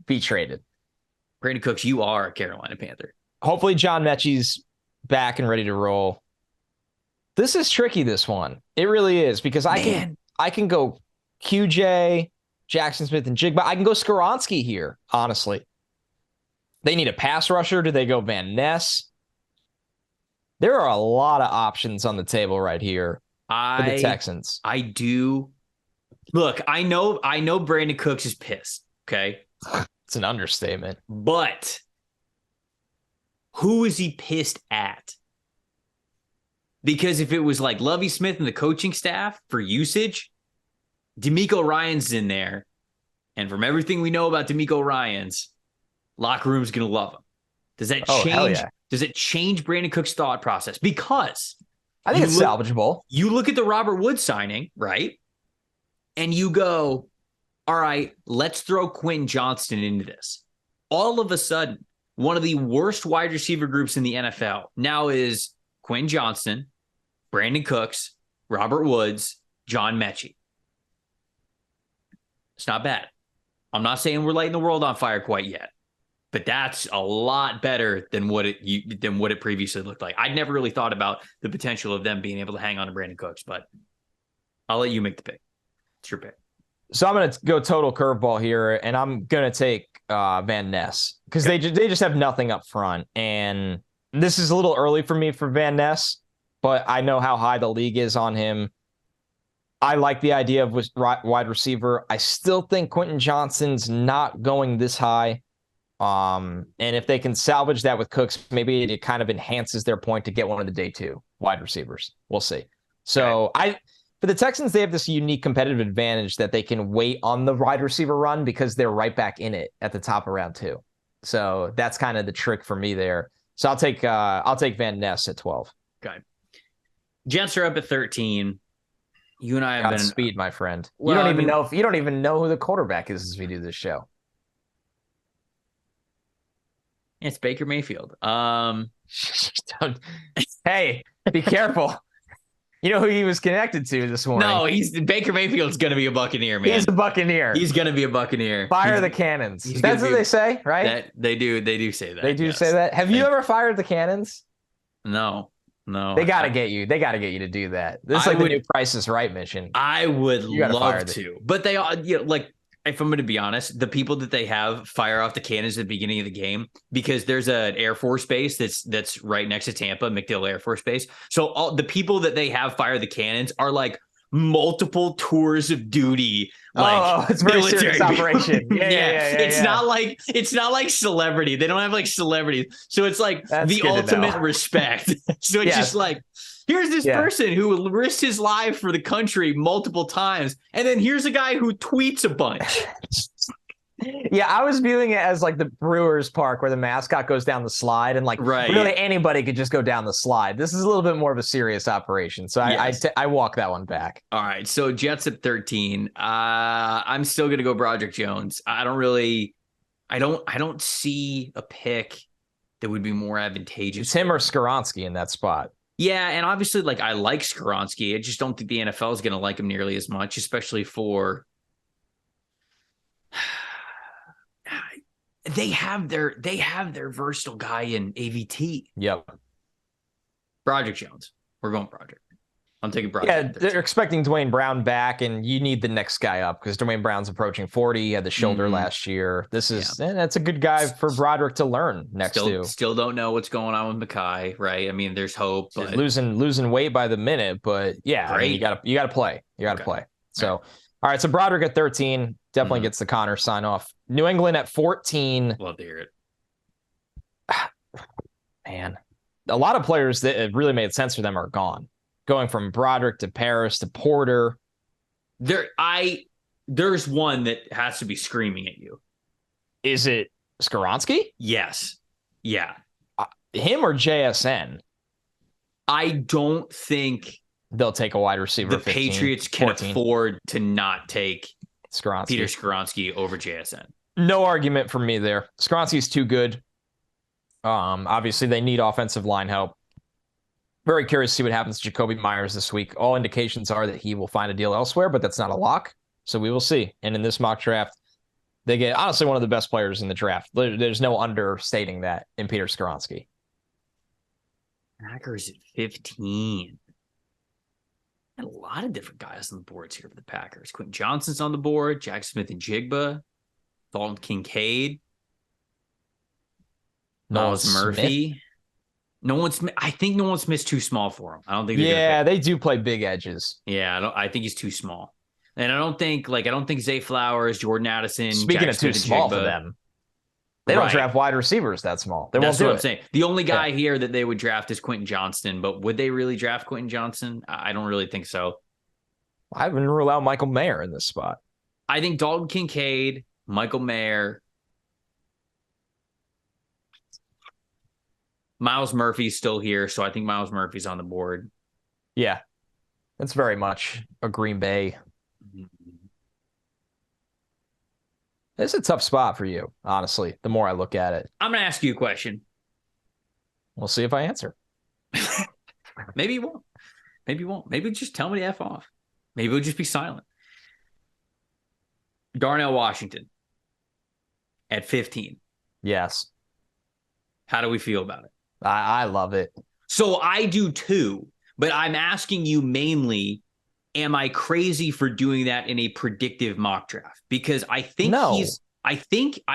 be traded. Brandon Cooks, you are a Carolina Panther. Hopefully John Mechie's back and ready to roll. This is tricky, this one. It really is, because I can go QJ, Jackson Smith, and Jigba. I can go Skoronski here, honestly. They need a pass rusher. Do they go Van Ness? There are a lot of options on the table right here for the Texans. I do. Look, I know Brandon Cooks is pissed, okay? It's an understatement. But who is he pissed at? Because if it was like Lovie Smith and the coaching staff for usage, D'Amico Ryans in there. And from everything we know about D'Amico Ryans, locker room's going to love him. Does that change? Yeah. Does it change Brandon Cook's thought process? Because I think it's salvageable. You look at the Robert Woods signing, right? And you go, all right, let's throw Quinn Johnston into this. All of a sudden, one of the worst wide receiver groups in the NFL now is Quinn Johnston, Brandon Cooks, Robert Woods, John Mechie. It's not bad. I'm not saying we're lighting the world on fire quite yet, but that's a lot better than what it previously looked like. I'd never really thought about the potential of them being able to hang on to Brandon Cooks, but I'll let you make the pick. It's your pick. So I'm going to go total curveball here, and I'm going to take Van Ness because they just have nothing up front. And this is a little early for me for Van Ness, but I know how high the league is on him. I like the idea of wide receiver. I still think Quentin Johnston's not going this high. And if they can salvage that with Cooks, maybe it kind of enhances their point to get one of the day 2 wide receivers. We'll see. So for the Texans, they have this unique competitive advantage that they can wait on the wide receiver run because they're right back in it at the top of round 2. So that's kind of the trick for me there. So I'll take Van Ness at 12. Okay. Jets are up at 13. You and I have been speed, my friend. Well, you don't even know who the quarterback is as we do this show. It's Baker Mayfield. Hey, be careful. You know who he was connected to this morning? No, Baker Mayfield's going to be a Buccaneer, man. He's a Buccaneer. He's going to be a Buccaneer. Fire the cannons. That's what they say, right? They do say that. They do say that. Have you ever fired the cannons? No. They got to get you. They got to get you to do that. This is like the new Price is Right mission. I would love to. But they are, like, if I'm going to be honest, the people that they have fire off the cannons at the beginning of the game, because there's an Air Force base that's right next to Tampa, MacDill Air Force Base. So all the people that they have fire the cannons are like multiple tours of duty. Like, it's a very serious operation. Yeah. It's not like celebrity. They don't have like celebrities. So it's like the ultimate respect. So it's just like, here's this person who risked his life for the country multiple times. And then here's a guy who tweets a bunch. Yeah, I was viewing it as like the Brewers Park where the mascot goes down the slide and like really anybody could just go down the slide. This is a little bit more of a serious operation. So I walk that one back. All right. So Jets at 13. I'm still going to go Broderick Jones. I don't see a pick that would be more advantageous. It's him or Skoronski in that spot. Yeah, and obviously, like, I like Skoronski. I just don't think the NFL is going to like him nearly as much, especially for they have their versatile guy in AVT. Yep. Broderick Jones. We're going Broderick. I'm taking Broderick. Yeah, they're expecting Dwayne Brown back, and you need the next guy up because Dwayne Brown's approaching 40. He had the shoulder last year. That's a good guy for Broderick to learn Still don't know what's going on with Mekhi, right? I mean, there's hope. But losing weight by the minute, but yeah, I mean, you gotta play. Play. So, all right. So Broderick at 13 definitely gets the Connor sign off. New England at 14. Love to hear it. Man, a lot of players that it really made sense for them are gone. Going from Broderick to Paris to Porter. There's one that has to be screaming at you. Is it Skoronski? Yes. Yeah. Him or JSN? I don't think they'll take a wide receiver. The Patriots can afford to not take Peter Skoronski over JSN. No argument from me there. Skoronski's too good. Obviously, they need offensive line help. Very curious to see what happens to Jacoby Myers this week. All indications are that he will find a deal elsewhere, but that's not a lock. So we will see. And in this mock draft, they get honestly one of the best players in the draft. There's no understating that in Peter Skoronski. Packers at 15. And a lot of different guys on the boards here for the Packers. Quentin Johnston's on the board. Jack Smith and Jigba. Dalton Kincaid. Miles Murphy. I think Nolan Smith's too small for him. I don't think. They do play big edges. Yeah, I think he's too small, and I don't think Zay Flowers, Jordan Addison. Speaking of too small for them, they don't draft wide receivers that small. That's what I'm saying. The only guy here that they would draft is Quentin Johnston, but would they really draft Quentin Johnston? I don't really think so. I wouldn't rule out Michael Mayer in this spot. I think Dalton Kincaid, Michael Mayer. Miles Murphy's still here, so I think Miles Murphy's on the board. Yeah, that's very much a Green Bay. It's a tough spot for you, honestly, the more I look at it. I'm going to ask you a question. We'll see if I answer. Maybe you won't. Maybe you won't. Maybe just tell me to F off. Maybe it'll just be silent. Darnell Washington at 15. Yes. How do we feel about it? I love it. So I do too, but I'm asking you mainly, am I crazy for doing that in a predictive mock draft? Because I think I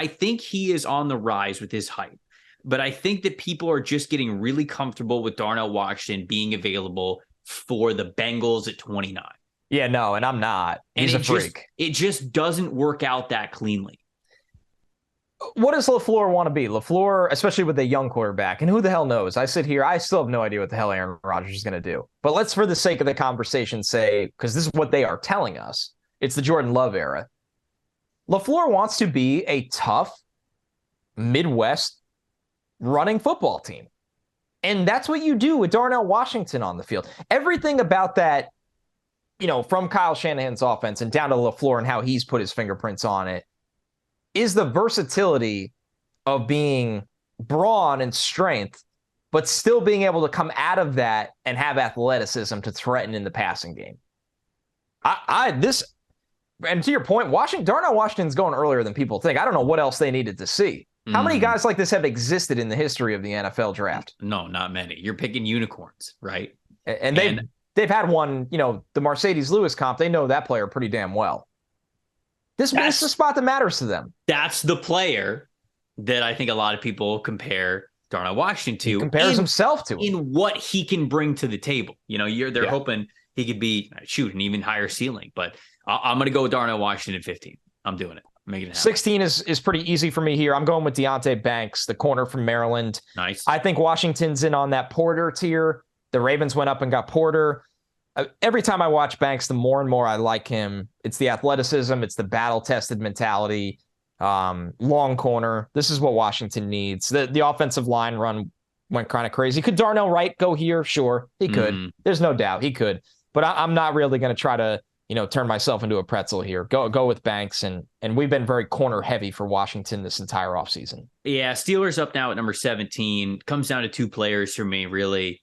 think he is on the rise with his hype, but I think that people are just getting really comfortable with Darnell Washington being available for the Bengals at 29. Yeah, no, and I'm not. He's a freak. It just doesn't work out that cleanly. What does LaFleur want to be? LaFleur, especially with a young quarterback, and who the hell knows? I sit here, I still have no idea what the hell Aaron Rodgers is going to do. But let's, for the sake of the conversation, say, because this is what they are telling us, it's the Jordan Love era. LaFleur wants to be a tough Midwest running football team. And that's what you do with Darnell Washington on the field. Everything about that, from Kyle Shanahan's offense and down to LaFleur and how he's put his fingerprints on it, is the versatility of being brawn and strength, but still being able to come out of that and have athleticism to threaten in the passing game. And to your point, Darnell Washington's going earlier than people think. I don't know what else they needed to see. How many guys like this have existed in the history of the NFL draft? No, not many. You're picking unicorns, right? And they've had one, the Mercedes Lewis comp. They know that player pretty damn well. That's the spot that matters to them. That's the player that I think a lot of people compare Darnell Washington to. He compares himself to him. In what he can bring to the table. They're hoping he could be, an even higher ceiling. But I'm going to go with Darnell Washington at 15. I'm doing it. Making it happen. 16 is pretty easy for me here. I'm going with Deonte Banks, the corner from Maryland. Nice. I think Washington's in on that Porter tier. The Ravens went up and got Porter. Every time I watch Banks, the more and more I like him. It's the athleticism. It's the battle-tested mentality. Long corner. This is what Washington needs. The offensive line run went kind of crazy. Could Darnell Wright go here? Sure, he could. There's no doubt he could. But I'm not really going to try to turn myself into a pretzel here. Go with Banks, and we've been very corner heavy for Washington this entire offseason. Yeah, Steelers up now at number 17. Comes down to two players for me, really.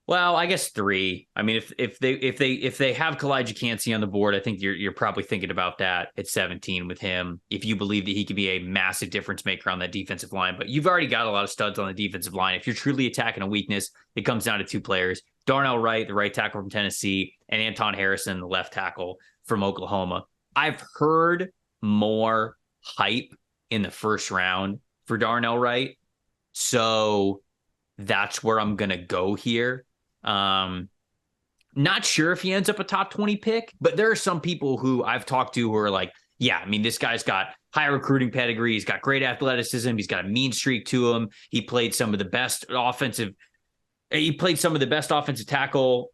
Well, I guess three. I mean, if they have Kalijah Kancey on the board, I think you're probably thinking about that at 17 with him. If you believe that he could be a massive difference maker on that defensive line, but you've already got a lot of studs on the defensive line. If you're truly attacking a weakness, it comes down to two players: Darnell Wright, the right tackle from Tennessee, and Anton Harrison, the left tackle from Oklahoma. I've heard more hype in the first round for Darnell Wright, so that's where I'm gonna go here. Not sure if he ends up a top 20 pick, but there are some people who I've talked to who are like, yeah, I mean, this guy's got high recruiting pedigree. He's got great athleticism. He's got a mean streak to him. He played some of the best offensive tackle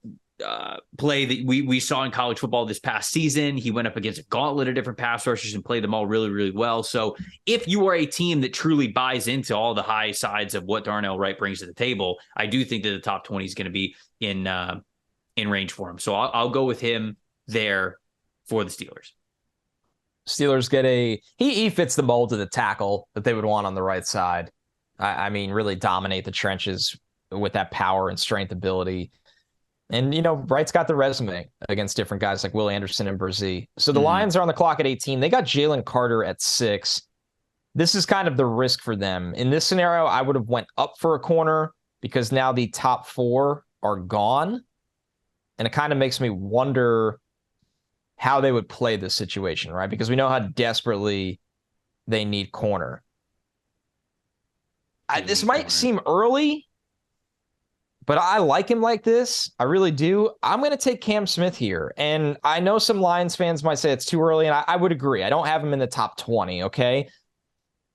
play that we saw in college football this past season. He went up against a gauntlet of different pass rushers and played them all really, really well. So if you are a team that truly buys into all the high sides of what Darnell Wright brings to the table, I do think that the top 20 is going to be in range for him. So I'll go with him there for the Steelers. Steelers get he fits the mold of the tackle that they would want on the right side. I mean, really dominate the trenches with that power and strength ability. And, Wright's got the resume against different guys like Will Anderson and Brzee. So the Lions are on the clock at 18. They got Jalen Carter at 6. This is kind of the risk for them. In this scenario, I would have went up for a corner because now the top 4 are gone. And it kind of makes me wonder how they would play this situation, right? Because we know how desperately they need corner. This might seem early, but I like him like this. I really do. I'm going to take Cam Smith here. And I know some Lions fans might say it's too early, and I would agree. I don't have him in the top 20, okay?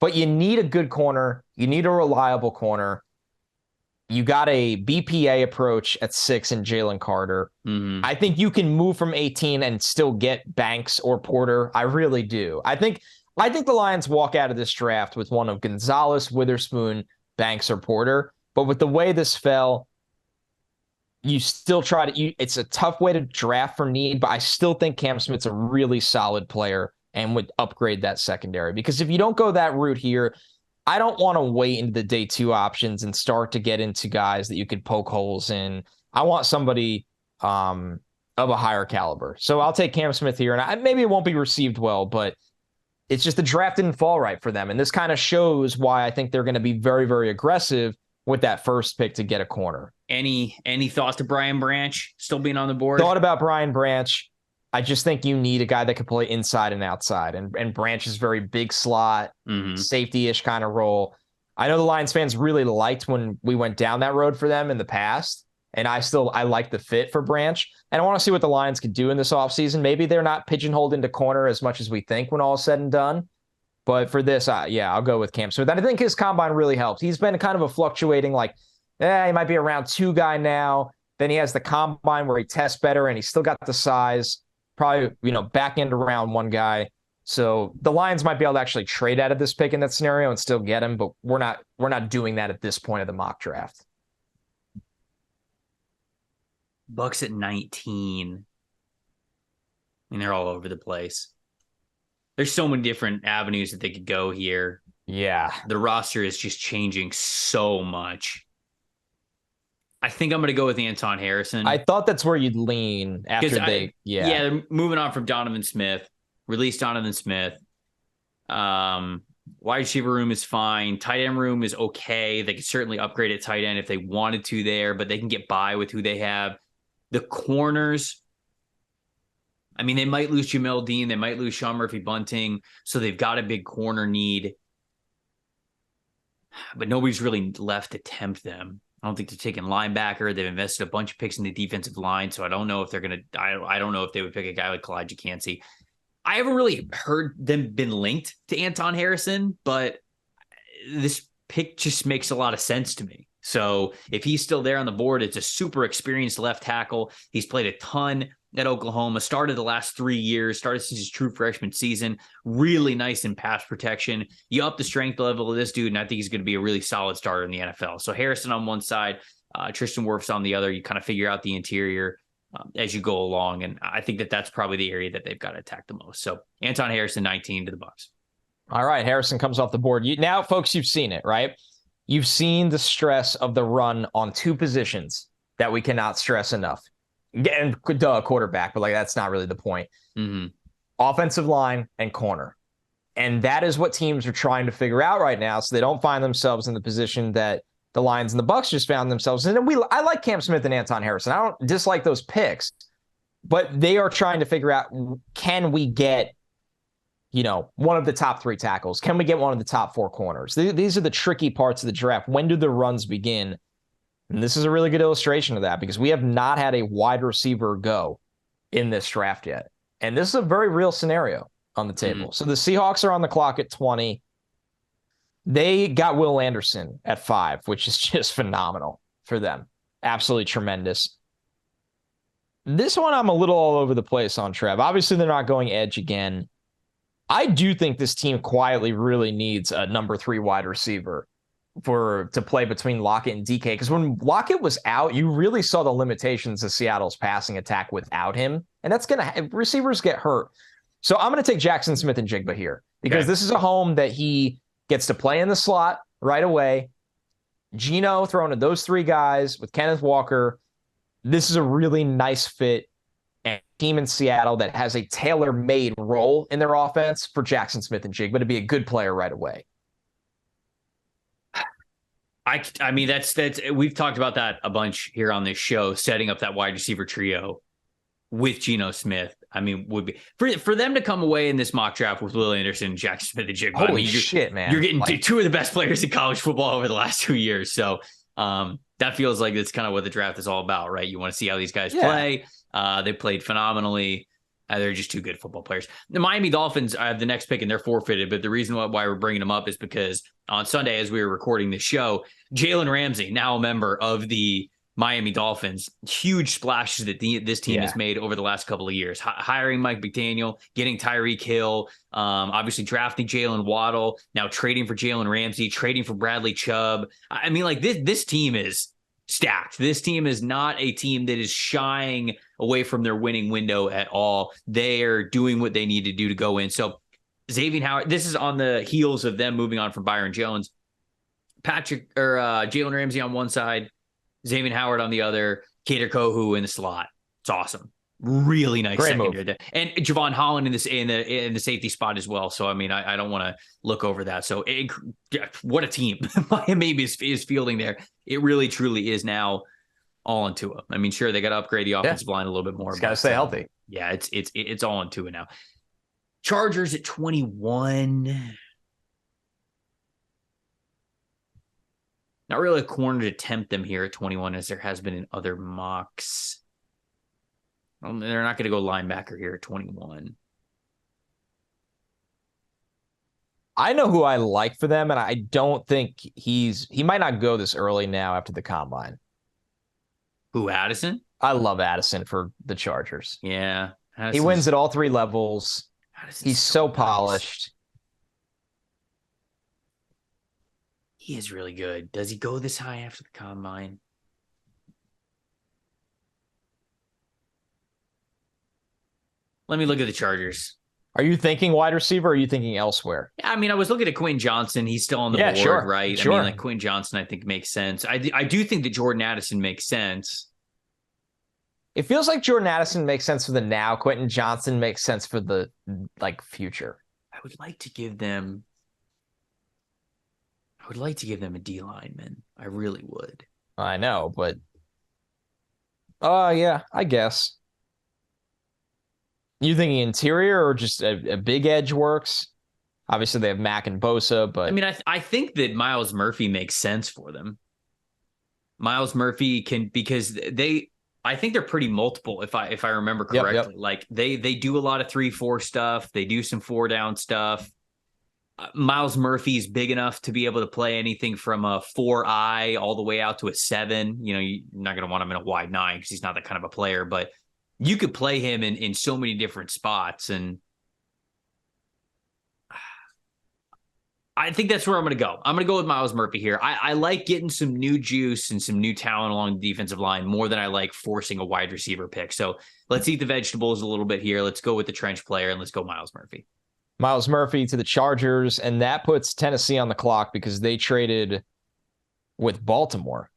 But you need a good corner. You need a reliable corner. You got a BPA approach at 6 in Jalen Carter. I think you can move from 18 and still get Banks or Porter. I really do. I think the Lions walk out of this draft with one of Gonzalez, Witherspoon, Banks, or Porter. But with the way this fell, you still try to. It's a tough way to draft for need, but I still think Cam Smith's a really solid player and would upgrade that secondary. Because if you don't go that route here, I don't want to wait into the day 2 options and start to get into guys that you could poke holes in. I want somebody of a higher caliber. So I'll take Cam Smith here, and maybe it won't be received well, but it's just the draft didn't fall right for them. And this kind of shows why I think they're going to be very, very aggressive with that first pick to get a corner. Any thoughts to Brian Branch still being on the board? Thought about Brian Branch. I just think you need a guy that can play inside and outside. And Branch is very big slot, safety-ish kind of role. I know the Lions fans really liked when we went down that road for them in the past. And I like the fit for Branch. And I want to see what the Lions can do in this offseason. Maybe they're not pigeonholed into corner as much as we think when all is said and done. But for this, I'll go with Cam Smith. And I think his combine really helps. He's been kind of a fluctuating, he might be a round 2 guy now. Then he has the combine where he tests better and he's still got the size. Probably, back end round 1 guy. So the Lions might be able to actually trade out of this pick in that scenario and still get him, but we're not doing that at this point of the mock draft. Bucks at 19. I mean, they're all over the place. There's so many different avenues that they could go here. Yeah. The roster is just changing so much. I think I'm going to go with Anton Harrison. I thought that's where you'd lean after they're moving on from Donovan Smith. Release Donovan Smith. Wide receiver room is fine. Tight end room is okay. They could certainly upgrade at tight end if they wanted to there, but they can get by with who they have. The corners, I mean, they might lose Jamel Dean. They might lose Sean Murphy-Bunting. So they've got a big corner need. But nobody's really left to tempt them. I don't think they're taking linebacker. They've invested a bunch of picks in the defensive line. So I don't know if they're going to, I don't know if they would pick a guy like Kalijah Cansey. I haven't really heard them been linked to Anton Harrison, but this pick just makes a lot of sense to me. So if he's still there on the board, it's a super experienced left tackle. He's played a ton at Oklahoma, started the last 3 years, started since his true freshman season, really nice in pass protection. You up the strength level of this dude, and I think he's going to be a really solid starter in the NFL. So Harrison on one side, Tristan Wirfs on the other. You kind of figure out the interior as you go along, and I think that's probably the area that they've got to attack the most. So Anton Harrison, 19 to the Bucs. All right, Harrison comes off the board. Now, folks, you've seen it, right? You've seen the stress of the run on 2 positions that we cannot stress enough. And quarterback, but that's not really the point. Mm-hmm. Offensive line and corner. And that is what teams are trying to figure out right now, so they don't find themselves in the position that the Lions and the Bucs just found themselves in. And I like Cam Smith and Anton Harrison. I don't dislike those picks, but they are trying to figure out, can we get, one of the top 3 tackles? Can we get one of the top 4 corners? These are the tricky parts of the draft. When do the runs begin? And this is a really good illustration of that because we have not had a wide receiver go in this draft yet. And this is a very real scenario on the table. Mm-hmm. So the Seahawks are on the clock at 20. They got Will Anderson at 5, which is just phenomenal for them. Absolutely tremendous. This one I'm a little all over the place on, Trev. Obviously, they're not going edge again. I do think this team quietly really needs a number 3 wide receiver to play between Lockett and DK. Because when Lockett was out, you really saw the limitations of Seattle's passing attack without him. And that's receivers get hurt. So I'm going to take Jackson Smith and Jigba here because this is a home that he gets to play in the slot right away. Geno thrown to those 3 guys with Kenneth Walker. This is a really nice fit and team in Seattle that has a tailor-made role in their offense for Jackson Smith and Jigba to be a good player right away. I mean, that's we've talked about that a bunch here on this show, setting up that wide receiver trio with Geno Smith. I mean, would be for them to come away in this mock draft with Will Anderson, Jackson Smith, and Jigba. Holy shit, man! You're getting 2 of the best players in college football over the last 2 years. So that feels like it's kind of what the draft is all about, right? You want to see how these guys play. They played phenomenally. They're just 2 good football players. The Miami Dolphins have the next pick and they're forfeited. But the reason why we're bringing them up is because on Sunday, as we were recording this show, Jalen Ramsey, now a member of the Miami Dolphins, huge splashes that this team has made over the last couple of years. Hiring Mike McDaniel, getting Tyreek Hill, obviously drafting Jalen Waddle, now trading for Jalen Ramsey, trading for Bradley Chubb. I mean, this team is stacked. This team is not a team that is shying away from their winning window at all. They are doing what they need to do to go in. So Xavier Howard, this is on the heels of them moving on from Byron Jones. Jalen Ramsey on one side, Xavier Howard on the other, Kader Kohu in the slot. It's awesome. Really nice secondary there. And Javon Holland in the safety spot as well. So, I mean, I don't want to look over that. So what a team Miami is fielding there. It really, truly is now all on Tua. I mean, sure, they got to upgrade the offensive line a little bit more. Got to stay healthy. Yeah, it's all on Tua now. Chargers at 21. Not really a corner to tempt them here at 21 as there has been in other mocks. Well, they're not going to go linebacker here at 21. I know who I like for them, and I don't think he might not go this early now after the combine. Who, Addison? I love Addison for the Chargers. Yeah. He wins at all three levels. He's so polished. He is really good. Does he go this high after the combine? Let me look at the Chargers. Are you thinking wide receiver or are you thinking elsewhere? I mean, I was looking at Quentin Johnson. He's still on the board, sure, right? Sure. I mean, like Quentin Johnson, I think makes sense. I do think that Jordan Addison makes sense. It feels like Jordan Addison makes sense for the now. Quentin Johnson makes sense for the future. I would like to give them a D lineman. I really would. I know, but yeah, I guess. You thinking interior or just a big edge works? Obviously, they have Mack and Bosa, but I mean, I think that Myles Murphy makes sense for them. Myles Murphy can, because I think they're pretty multiple. If I remember correctly, yep. Like they do a lot of 3-4 stuff. They do some 4-down stuff. Myles Murphy's big enough to be able to play anything from a 4-eye all the way out to a 7. You know, you're not going to want him in a wide 9 because he's not that kind of a player, but you could play him in so many different spots. And I think that's where I'm going to go. I'm going to go with Myles Murphy here. I like getting some new juice and some new talent along the defensive line more than I like forcing a wide receiver pick. So let's eat the vegetables a little bit here. Let's go with the trench player and let's go Myles Murphy. Myles Murphy to the Chargers, and that puts Tennessee on the clock because they traded with Baltimore.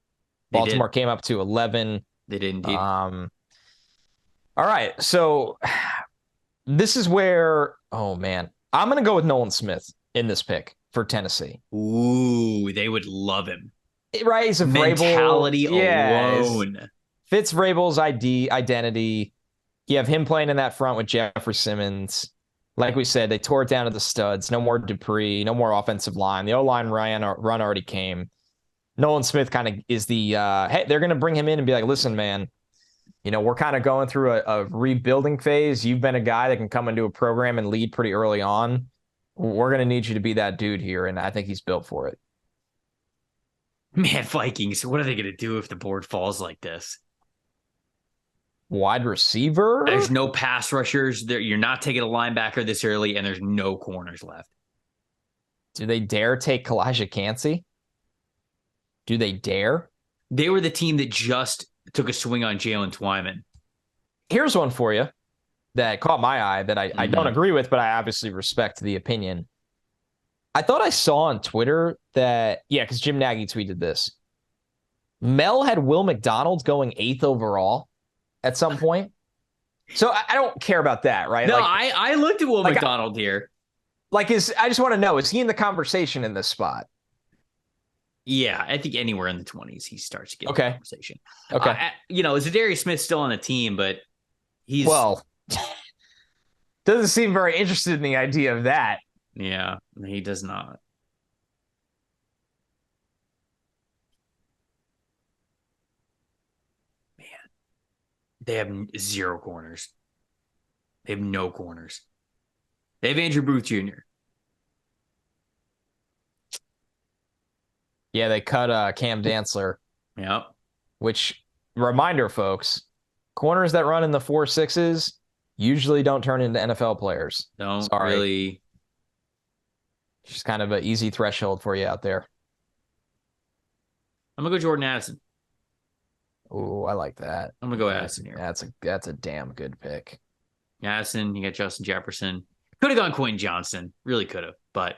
Baltimore came up to 11. They did indeed. All right, so this is where, oh man, I'm going to go with Nolan Smith in this pick for Tennessee. Ooh, they would love him. Right, he's a mentality alone. Fits Vrabel's identity. You have him playing in that front with Jeffrey Simmons. Like we said, they tore it down to the studs. No more Dupree, no more offensive line. The O-line run already came. Nolan Smith kind of is the, hey, they're going to bring him in and be like, listen, man, you know, we're kind of going through a rebuilding phase. You've been a guy that can come into a program and lead pretty early on. We're going to need you to be that dude here, and I think he's built for it. Man, Vikings, what are they going to do if the board falls like this? Wide receiver? There's no pass rushers. You're not taking a linebacker this early, and there's no corners left. Do they dare take Kalijah Kancey? Do they dare? They were the team that just took a swing on Jalen Twyman. Here's one for you that caught my eye that I don't agree with, but I obviously respect the opinion. I thought I saw on Twitter that, because Jim Nagy tweeted this. Mel had Will McDonald going 8th overall at some point. So I don't care about that, right? No, I looked at Will McDonald here. I just want to know, is he in the conversation in this spot? Yeah, I think anywhere in the 20s he starts to get the conversation. Okay. Zadarius Smith's still on the team, but he's... Well, doesn't seem very interested in the idea of that. Yeah, he does not. Man, they have 0 corners. They have no corners. They have Andrew Booth Jr. Yeah, they cut Cam Dantzler. Yep. Which, reminder, folks, corners that run in the 4.6s usually don't turn into NFL players. Don't really. Just kind of an easy threshold for you out there. I'm gonna go Jordan Addison. Oh, I like that. I'm gonna go Addison here. That's a damn good pick. Addison, you got Justin Jefferson. Could have gone Quentin Johnson. Really could have, but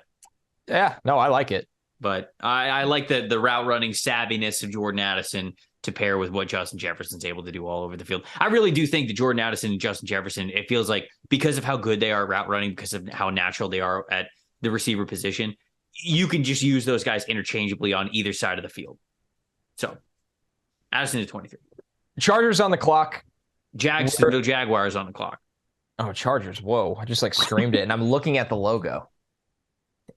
yeah, no, I like it. But I like the route running savviness of Jordan Addison to pair with what Justin Jefferson's able to do all over the field. I really do think that Jordan Addison and Justin Jefferson, it feels like because of how good they are at route running, because of how natural they are at the receiver position, you can just use those guys interchangeably on either side of the field. So Addison is 23. Chargers on the clock. Jacksonville Jaguars on the clock. Oh, Chargers. Whoa. I just screamed it. And I'm looking at the logo.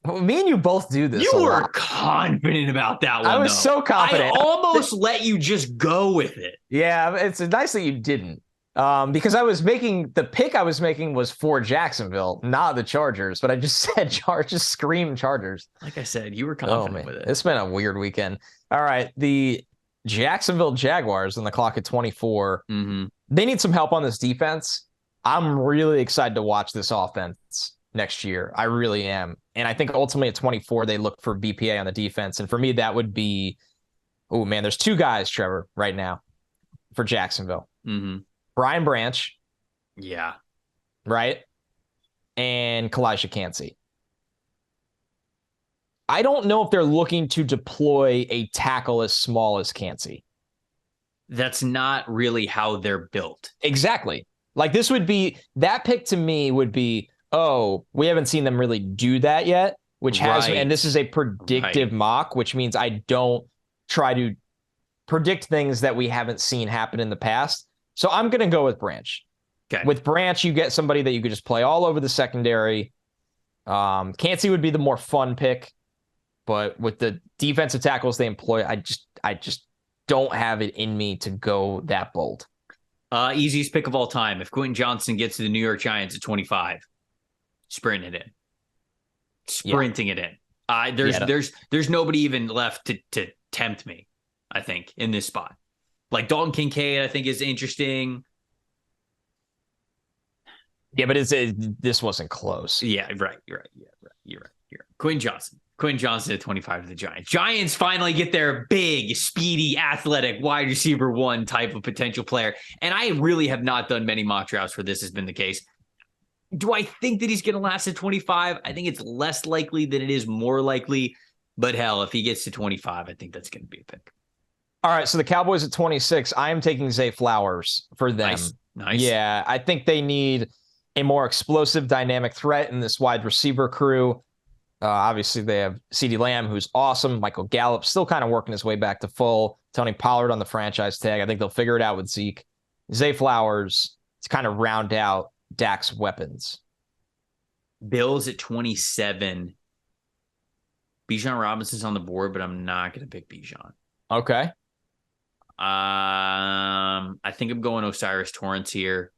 Me and you both do this. You were confident about that one. I was so confident. I almost let you just go with it. Yeah, it's nice that you didn't. Because the pick I was making was for Jacksonville, not the Chargers, but I just said just scream Chargers. Like I said, you were confident with it. It's been a weird weekend. All right, the Jacksonville Jaguars on the clock at 24. Mm-hmm. They need some help on this defense. I'm really excited to watch this offense next year. I really am. And I think ultimately at 24, they look for BPA on the defense. And for me, that would be, oh man, there's two guys, Trevor, right now for Jacksonville. Mm-hmm. Brian Branch. Yeah. Right? And Kalijah Kancey. I don't know if they're looking to deploy a tackle as small as Kancey. That's not really how they're built. Exactly. Like this would be, that pick to me would be, oh, we haven't seen them really do that yet, which has, and this is a predictive mock, which means I don't try to predict things that we haven't seen happen in the past. So I'm going to go with Branch. Okay. With Branch, you get somebody that you could just play all over the secondary. Kancey would be the more fun pick, but with the defensive tackles they employ, I just don't have it in me to go that bold. Easiest pick of all time. If Quentin Johnson gets to the New York Giants at 25, sprint it in. Sprinting it in. There's nobody even left to tempt me, I think, in this spot. Like Dalton Kincaid, I think is interesting. Yeah, but this wasn't close. Yeah, right. You're right. Quentin Johnson at 25 to the Giants. Giants finally get their big, speedy, athletic wide receiver one type of potential player. And I really have not done many mock drafts where this has been the case. Do I think that he's going to last at 25? I think it's less likely than it is more likely. But hell, if he gets to 25, I think that's going to be a pick. All right, so the Cowboys at 26, I am taking Zay Flowers for them. Nice. Yeah, I think they need a more explosive, dynamic threat in this wide receiver crew. Obviously, they have CeeDee Lamb, who's awesome. Michael Gallup still kind of working his way back to full. Tony Pollard on the franchise tag. I think they'll figure it out with Zeke. Zay Flowers to kind of round out Dak's weapons. Bills at 27. Bijan Robinson's on the board, but I'm not going to pick Bijan. Okay. I think I'm going Osiris Torrance here.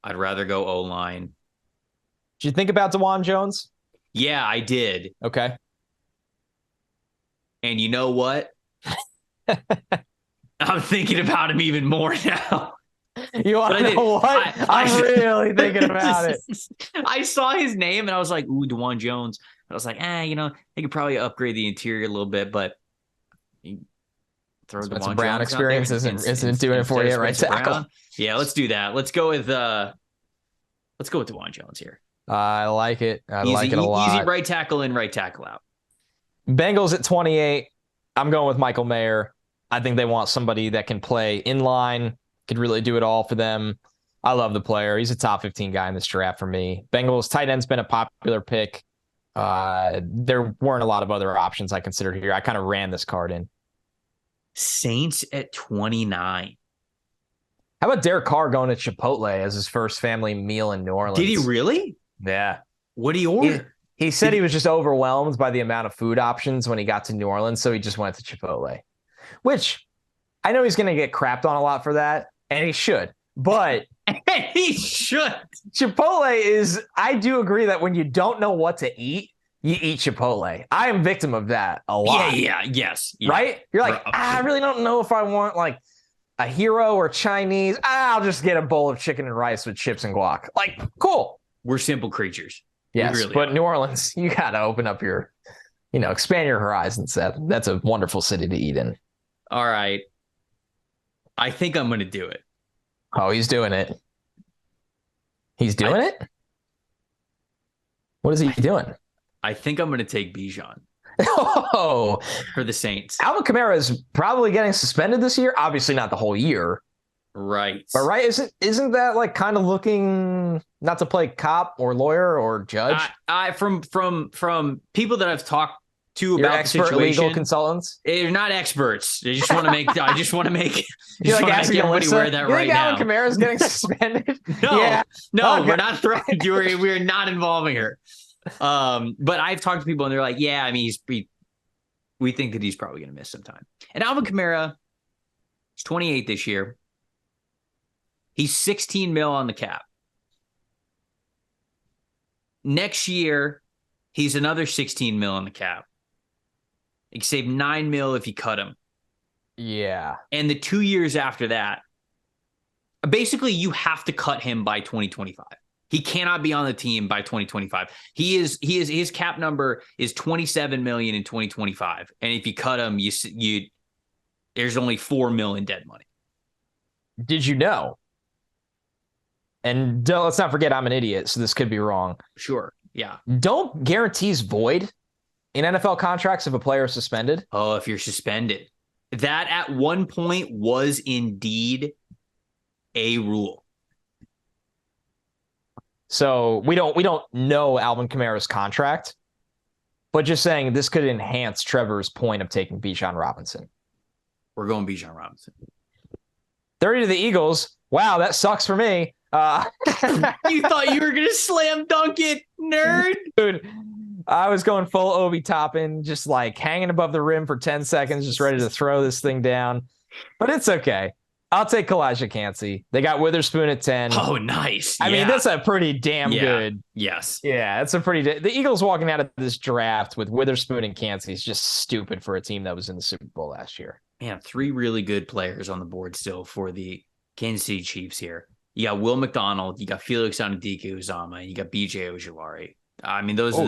I'd rather go O-line. Did you think about DeJuan Jones? Yeah, I did. Okay. And you know what? I'm thinking about him even more now. You want to know what? I'm really thinking about it. I saw his name and I was like, ooh, DeJuan Jones. I was like, they could probably upgrade the interior a little bit, but throw Spencer Brown experience isn't doing it for you, right? Tackle. Yeah, let's do that. Let's go with DeJuan Jones here. I like it. I like it a lot. Easy right tackle in, right tackle out. Bengals at 28. I'm going with Michael Mayer. I think they want somebody that can play in line, could really do it all for them. I love the player. He's a top 15 guy in this draft for me. Bengals tight end's been a popular pick. There weren't a lot of other options I considered here. I kind of ran this card in. Saints at 29. How about Derek Carr going to Chipotle as his first family meal in New Orleans? Did he really? Yeah. What did he order? He said he was just overwhelmed by the amount of food options when he got to New Orleans, so he just went to Chipotle. Which, I know he's going to get crapped on a lot for that, and he should. But he should. Chipotle is, I do agree that when you don't know what to eat, you eat Chipotle. I am victim of that a lot. Yes. Right? You're like, I really don't know if I want like a hero or Chinese. I'll just get a bowl of chicken and rice with chips and guac. Like, cool. We're simple creatures. Yes, really but are. New Orleans, you got to open up your, expand your horizons. That's a wonderful city to eat in. All right. I think I'm going to do it. Oh, he's doing it. He's doing it? What is he doing? I think I'm going to take Bijan. Oh, for the Saints. Alvin Kamara is probably getting suspended this year. Obviously not the whole year. Right. But right, isn't that like kind of looking not to play cop or lawyer or judge? From people that I've talked to Your about expert the situation, legal consultants. They're not experts. They just want to make. I just want to make. You like asking everybody Alyssa, wear that right now. Alvin Kamara's getting suspended? No, yeah. No, okay. We're not throwing. We're not involving her. But I've talked to people and they're like, yeah, I mean, we think that he's probably going to miss some time. And Alvin Kamara, he's 28 this year. He's 16 mil on the cap. Next year, he's another 16 mil on the cap. He can save 9 mil if you cut him. Yeah. And the 2 years after that, basically you have to cut him by 2025. He cannot be on the team by 2025. His cap number is 27 million in 2025. And if you cut him, there's only 4 mil in dead money. Did you know? And let's not forget I'm an idiot, so this could be wrong. Sure. Yeah. Don't guarantees void in NFL contracts if a player is suspended? Oh, if you're suspended. That at one point was indeed a rule. So we don't know Alvin Kamara's contract, but just saying this could enhance Trevor's point of taking Bijan Robinson. We're going Bijan Robinson. 30 to the Eagles. Wow, that sucks for me. You thought you were going to slam dunk it, nerd? Dude, I was going full Obi Toppin, just like hanging above the rim for 10 seconds, just ready to throw this thing down. But it's okay. I'll take Kalijah Kancey. They got Witherspoon at 10. Oh, nice. I mean, that's a pretty damn good. Yes. Yeah, it's a pretty... The Eagles walking out of this draft with Witherspoon and Kancey is just stupid for a team that was in the Super Bowl last year. Man, 3 really good players on the board still for the Kansas City Chiefs here. You got Will McDonald, you got Felix Anudike-Uzomah, you got BJ Ojulari. I mean, those are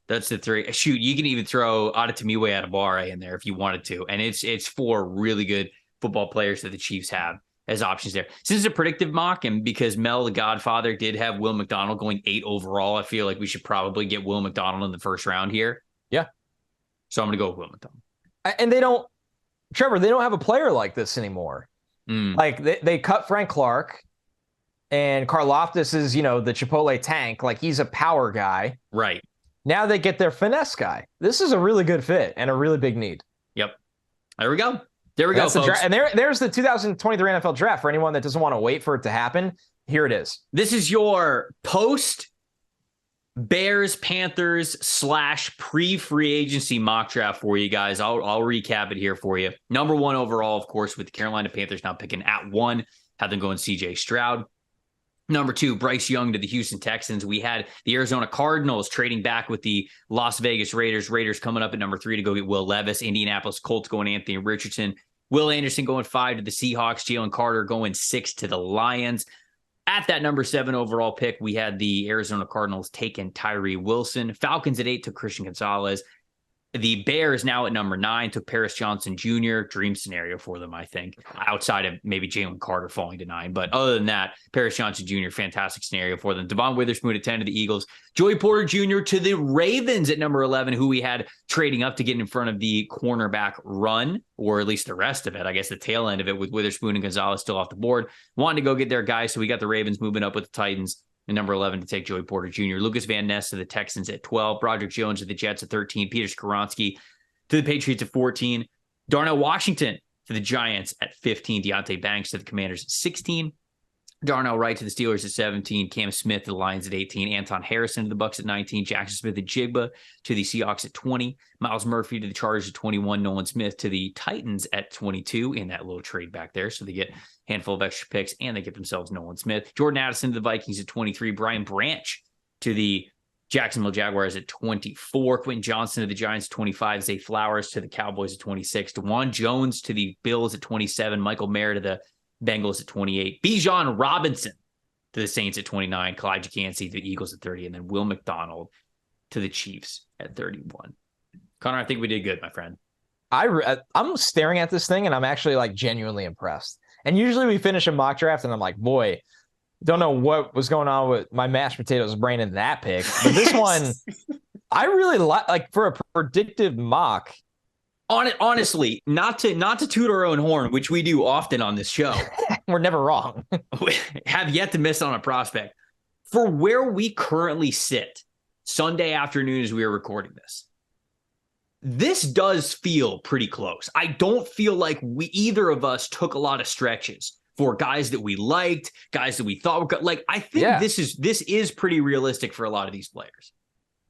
that's the 3. Shoot, you can even throw Adetomiwa Adebawore in there if you wanted to. And it's 4 really good football players that the Chiefs have as options there. Since it's a predictive mock, and because Mel, the Godfather, did have Will McDonald going 8 overall, I feel like we should probably get Will McDonald in the first round here. Yeah. So I'm going to go with Will McDonald. And Trevor, they don't have a player like this anymore. Like they cut Frank Clark, and Karlaftis is, the Chipotle tank. Like he's a power guy. Right. Now they get their finesse guy. This is a really good fit and a really big need. Yep. There we go. There we go, folks. And there's the 2023 NFL draft for anyone that doesn't want to wait for it to happen. Here it is. This is your post Bears-Panthers / pre-free agency mock draft for you guys. I'll recap it here for you. Number 1 overall, of course, with the Carolina Panthers now picking at 1. Have them going CJ Stroud. Number 2, Bryce Young to the Houston Texans. We had the Arizona Cardinals trading back with the Las Vegas Raiders. Raiders coming up at number 3 to go get Will Levis. Indianapolis Colts going Anthony Richardson. Will Anderson going 5 to the Seahawks. Jalen Carter going 6 to the Lions. At that number 7 overall pick, we had the Arizona Cardinals taking Tyree Wilson. Falcons at 8 took Christian Gonzalez. The Bears now at number 9 took Paris Johnson Jr. Dream scenario for them, I think, outside of maybe Jalen Carter falling to 9. But other than that, Paris Johnson Jr., fantastic scenario for them. Devon Witherspoon at 10 to the Eagles. Joey Porter Jr. to the Ravens at number 11, who we had trading up to get in front of the cornerback run, or at least the rest of it. I guess the tail end of it with Witherspoon and Gonzalez still off the board. Wanted to go get their guys, so we got the Ravens moving up with the Titans. And number 11 to take Joey Porter Jr. Lucas Van Ness to the Texans at 12. Broderick Jones to the Jets at 13. Peter Skoronski to the Patriots at 14. Darnell Washington to the Giants at 15. Deontay Banks to the Commanders at 16. Darnell Wright to the Steelers at 17. Cam Smith to the Lions at 18. Anton Harrison to the Bucks at 19. Jackson Smith and Jigba to the Seahawks at 20. Miles Murphy to the Chargers at 21. Nolan Smith to the Titans at 22 in that little trade back there. So they get a handful of extra picks and they get themselves Nolan Smith. Jordan Addison to the Vikings at 23. Brian Branch to the Jacksonville Jaguars at 24. Quentin Johnson to the Giants at 25. Zay Flowers to the Cowboys at 26. DeJuan Jones to the Bills at 27. Michael Mayer to the Bengals at 28. Bijan Robinson to the Saints at 29. Kalijah Kancey to the Eagles at 30. And then Will McDonald to the Chiefs at 31. Connor, I think we did good, my friend. I'm staring at this thing and I'm actually like genuinely impressed. And usually we finish a mock draft and I'm like, boy, don't know what was going on with my mashed potatoes brain in that pick. But this one, I really like for a predictive mock. Honestly, not to toot our own horn, which we do often on this show. We're never wrong. We have yet to miss on a prospect. For where we currently sit, Sunday afternoon as we are recording this does feel pretty close. I don't feel like either of us took a lot of stretches for guys that we liked, guys that we thought were good. Like, I think this is pretty realistic for a lot of these players.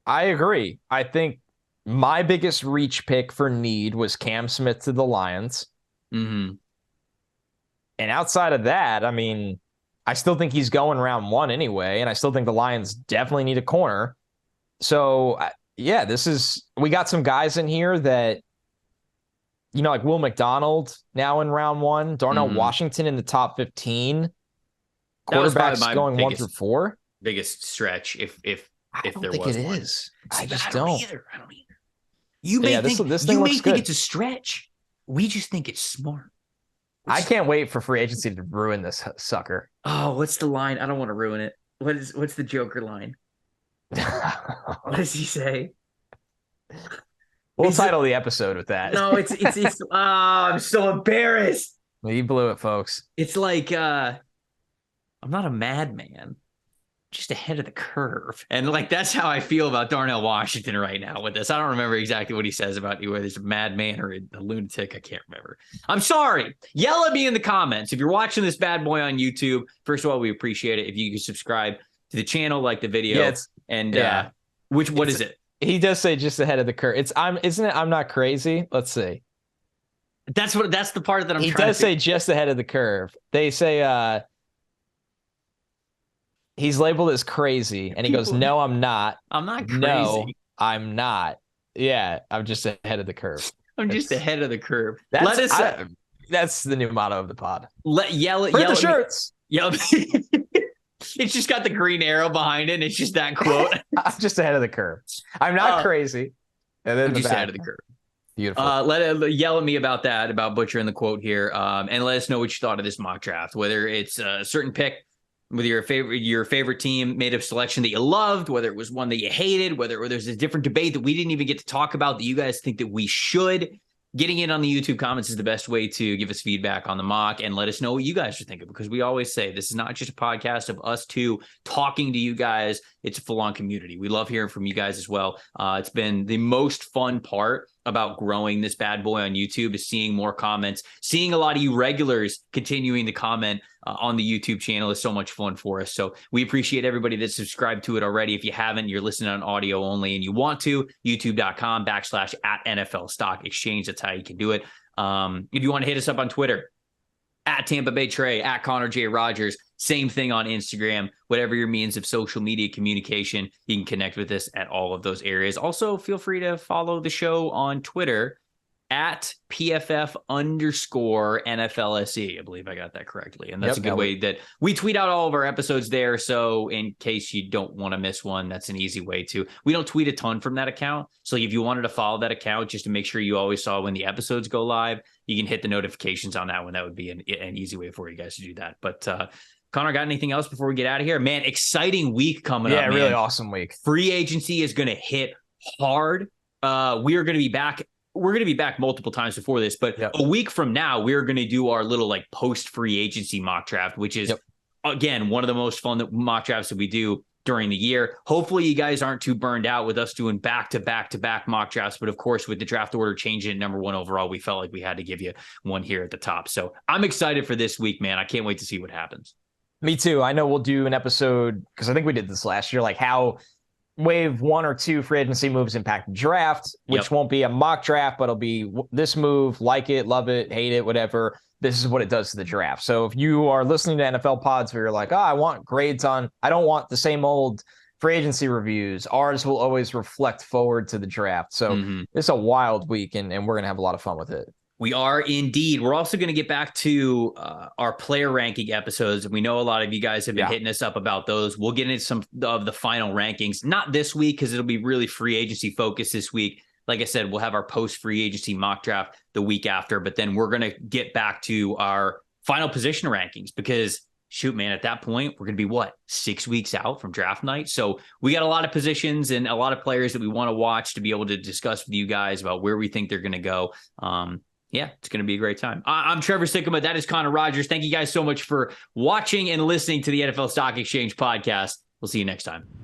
I agree. I think my biggest reach pick for need was Cam Smith to the Lions. Mm-hmm. And outside of that, I mean, I still think he's going round one anyway. And I still think the Lions definitely need a corner. So, yeah, we got some guys in here that, like Will McDonald now in round one, Darnell Washington in the top 15, quarterbacks going 1 through 4. Biggest stretch if I don't there think was it one. is. See, I just don't don't. either. I don't either. You may think this thing looks good. it's a stretch. We just think it's smart. I can't wait for free agency to ruin this sucker. Oh, what's the line? I don't want to ruin it. What's the Joker line? What does he say? We'll title the episode with that. No, it's oh, I'm so embarrassed. You blew it, folks. It's like I'm not a madman, just ahead of the curve. And like that's how I feel about Darnell Washington right now with this. I don't remember exactly what he says about whether he's a madman or a lunatic. I can't remember. I'm sorry. Yell at me in the comments. If you're watching this bad boy on YouTube, first of all, we appreciate it. If you can subscribe to the channel, like the video. What is it? He does say just ahead of the curve. Isn't it? I'm not crazy. Let's see. That's the part that I'm. He does say just ahead of the curve. They say he's labeled as crazy, and he goes, "No, I'm not. I'm not crazy. No, I'm not. Yeah, I'm just ahead of the curve. I'm just ahead of the curve." That's the new motto of the pod. Yell the shirts. Yell. It's just got the green arrow behind it, and it's just that quote. I'm just ahead of the curve. I'm not crazy. And then I'm just ahead of the curve. Beautiful. Yell at me about that, about butchering the quote here, and let us know what you thought of this mock draft. Whether it's a certain pick with your favorite team made a selection that you loved, whether it was one that you hated, whether there's a different debate that we didn't even get to talk about that you guys think that we should. Getting in on the YouTube comments is the best way to give us feedback on the mock and let us know what you guys are thinking, because we always say this is not just a podcast of us two talking to you guys. It's a full-on community. We love hearing from you guys as well. It's been the most fun part about growing this bad boy on YouTube is seeing more comments, seeing a lot of you regulars continuing to comment on the YouTube channel is so much fun for us. So we appreciate everybody that's subscribed to it already. If you haven't, you're listening on audio only and you want to, youtube.com/@NFL Stock Exchange. That's how you can do it. If you want to hit us up on Twitter, @Tampa Bay Trey, @Connor J. Rogers, same thing on Instagram, whatever your means of social media communication, you can connect with us at all of those areas. Also, feel free to follow the show on Twitter @PFF_NFLSE. I believe I got that correctly. And that's a good way that we tweet out all of our episodes there. So in case you don't want to miss one, that's an easy way to. We don't tweet a ton from that account. So if you wanted to follow that account just to make sure you always saw when the episodes go live, you can hit the notifications on that one. That would be an easy way for you guys to do that. But Connor, got anything else before we get out of here? Man, exciting week coming up. Yeah, really awesome week. Free agency is going to hit hard. We are going to be back. We're going to be back multiple times before this, but a week from now, we're going to do our little like post free agency mock draft, which is again, one of the most fun mock drafts that we do during the year. Hopefully you guys aren't too burned out with us doing back to back mock drafts. But of course, with the draft order changing at #1 overall, we felt like we had to give you one here at the top. So I'm excited for this week, man. I can't wait to see what happens. Me too. I know we'll do an episode because I think we did this last year, like how wave 1 or 2 free agency moves impact the draft, which won't be a mock draft, but it'll be this move, like it, love it, hate it, whatever. This is what it does to the draft. So if you are listening to NFL pods where you're like, I want grades on, I don't want the same old free agency reviews, ours will always reflect forward to the draft. So it's a wild week and we're going to have a lot of fun with it. We are indeed. We're also going to get back to our player ranking episodes. We know a lot of you guys have been hitting us up about those. We'll get into some of the final rankings, not this week because it'll be really free agency focused this week. Like I said, we'll have our post free agency mock draft the week after, but then we're going to get back to our final position rankings because shoot, man, at that point, we're going to be 6 weeks out from draft night. So we got a lot of positions and a lot of players that we want to watch to be able to discuss with you guys about where we think they're going to go. Yeah, it's going to be a great time. I'm Trevor Sikkema. That is Connor Rogers. Thank you guys so much for watching and listening to the NFL Stock Exchange podcast. We'll see you next time.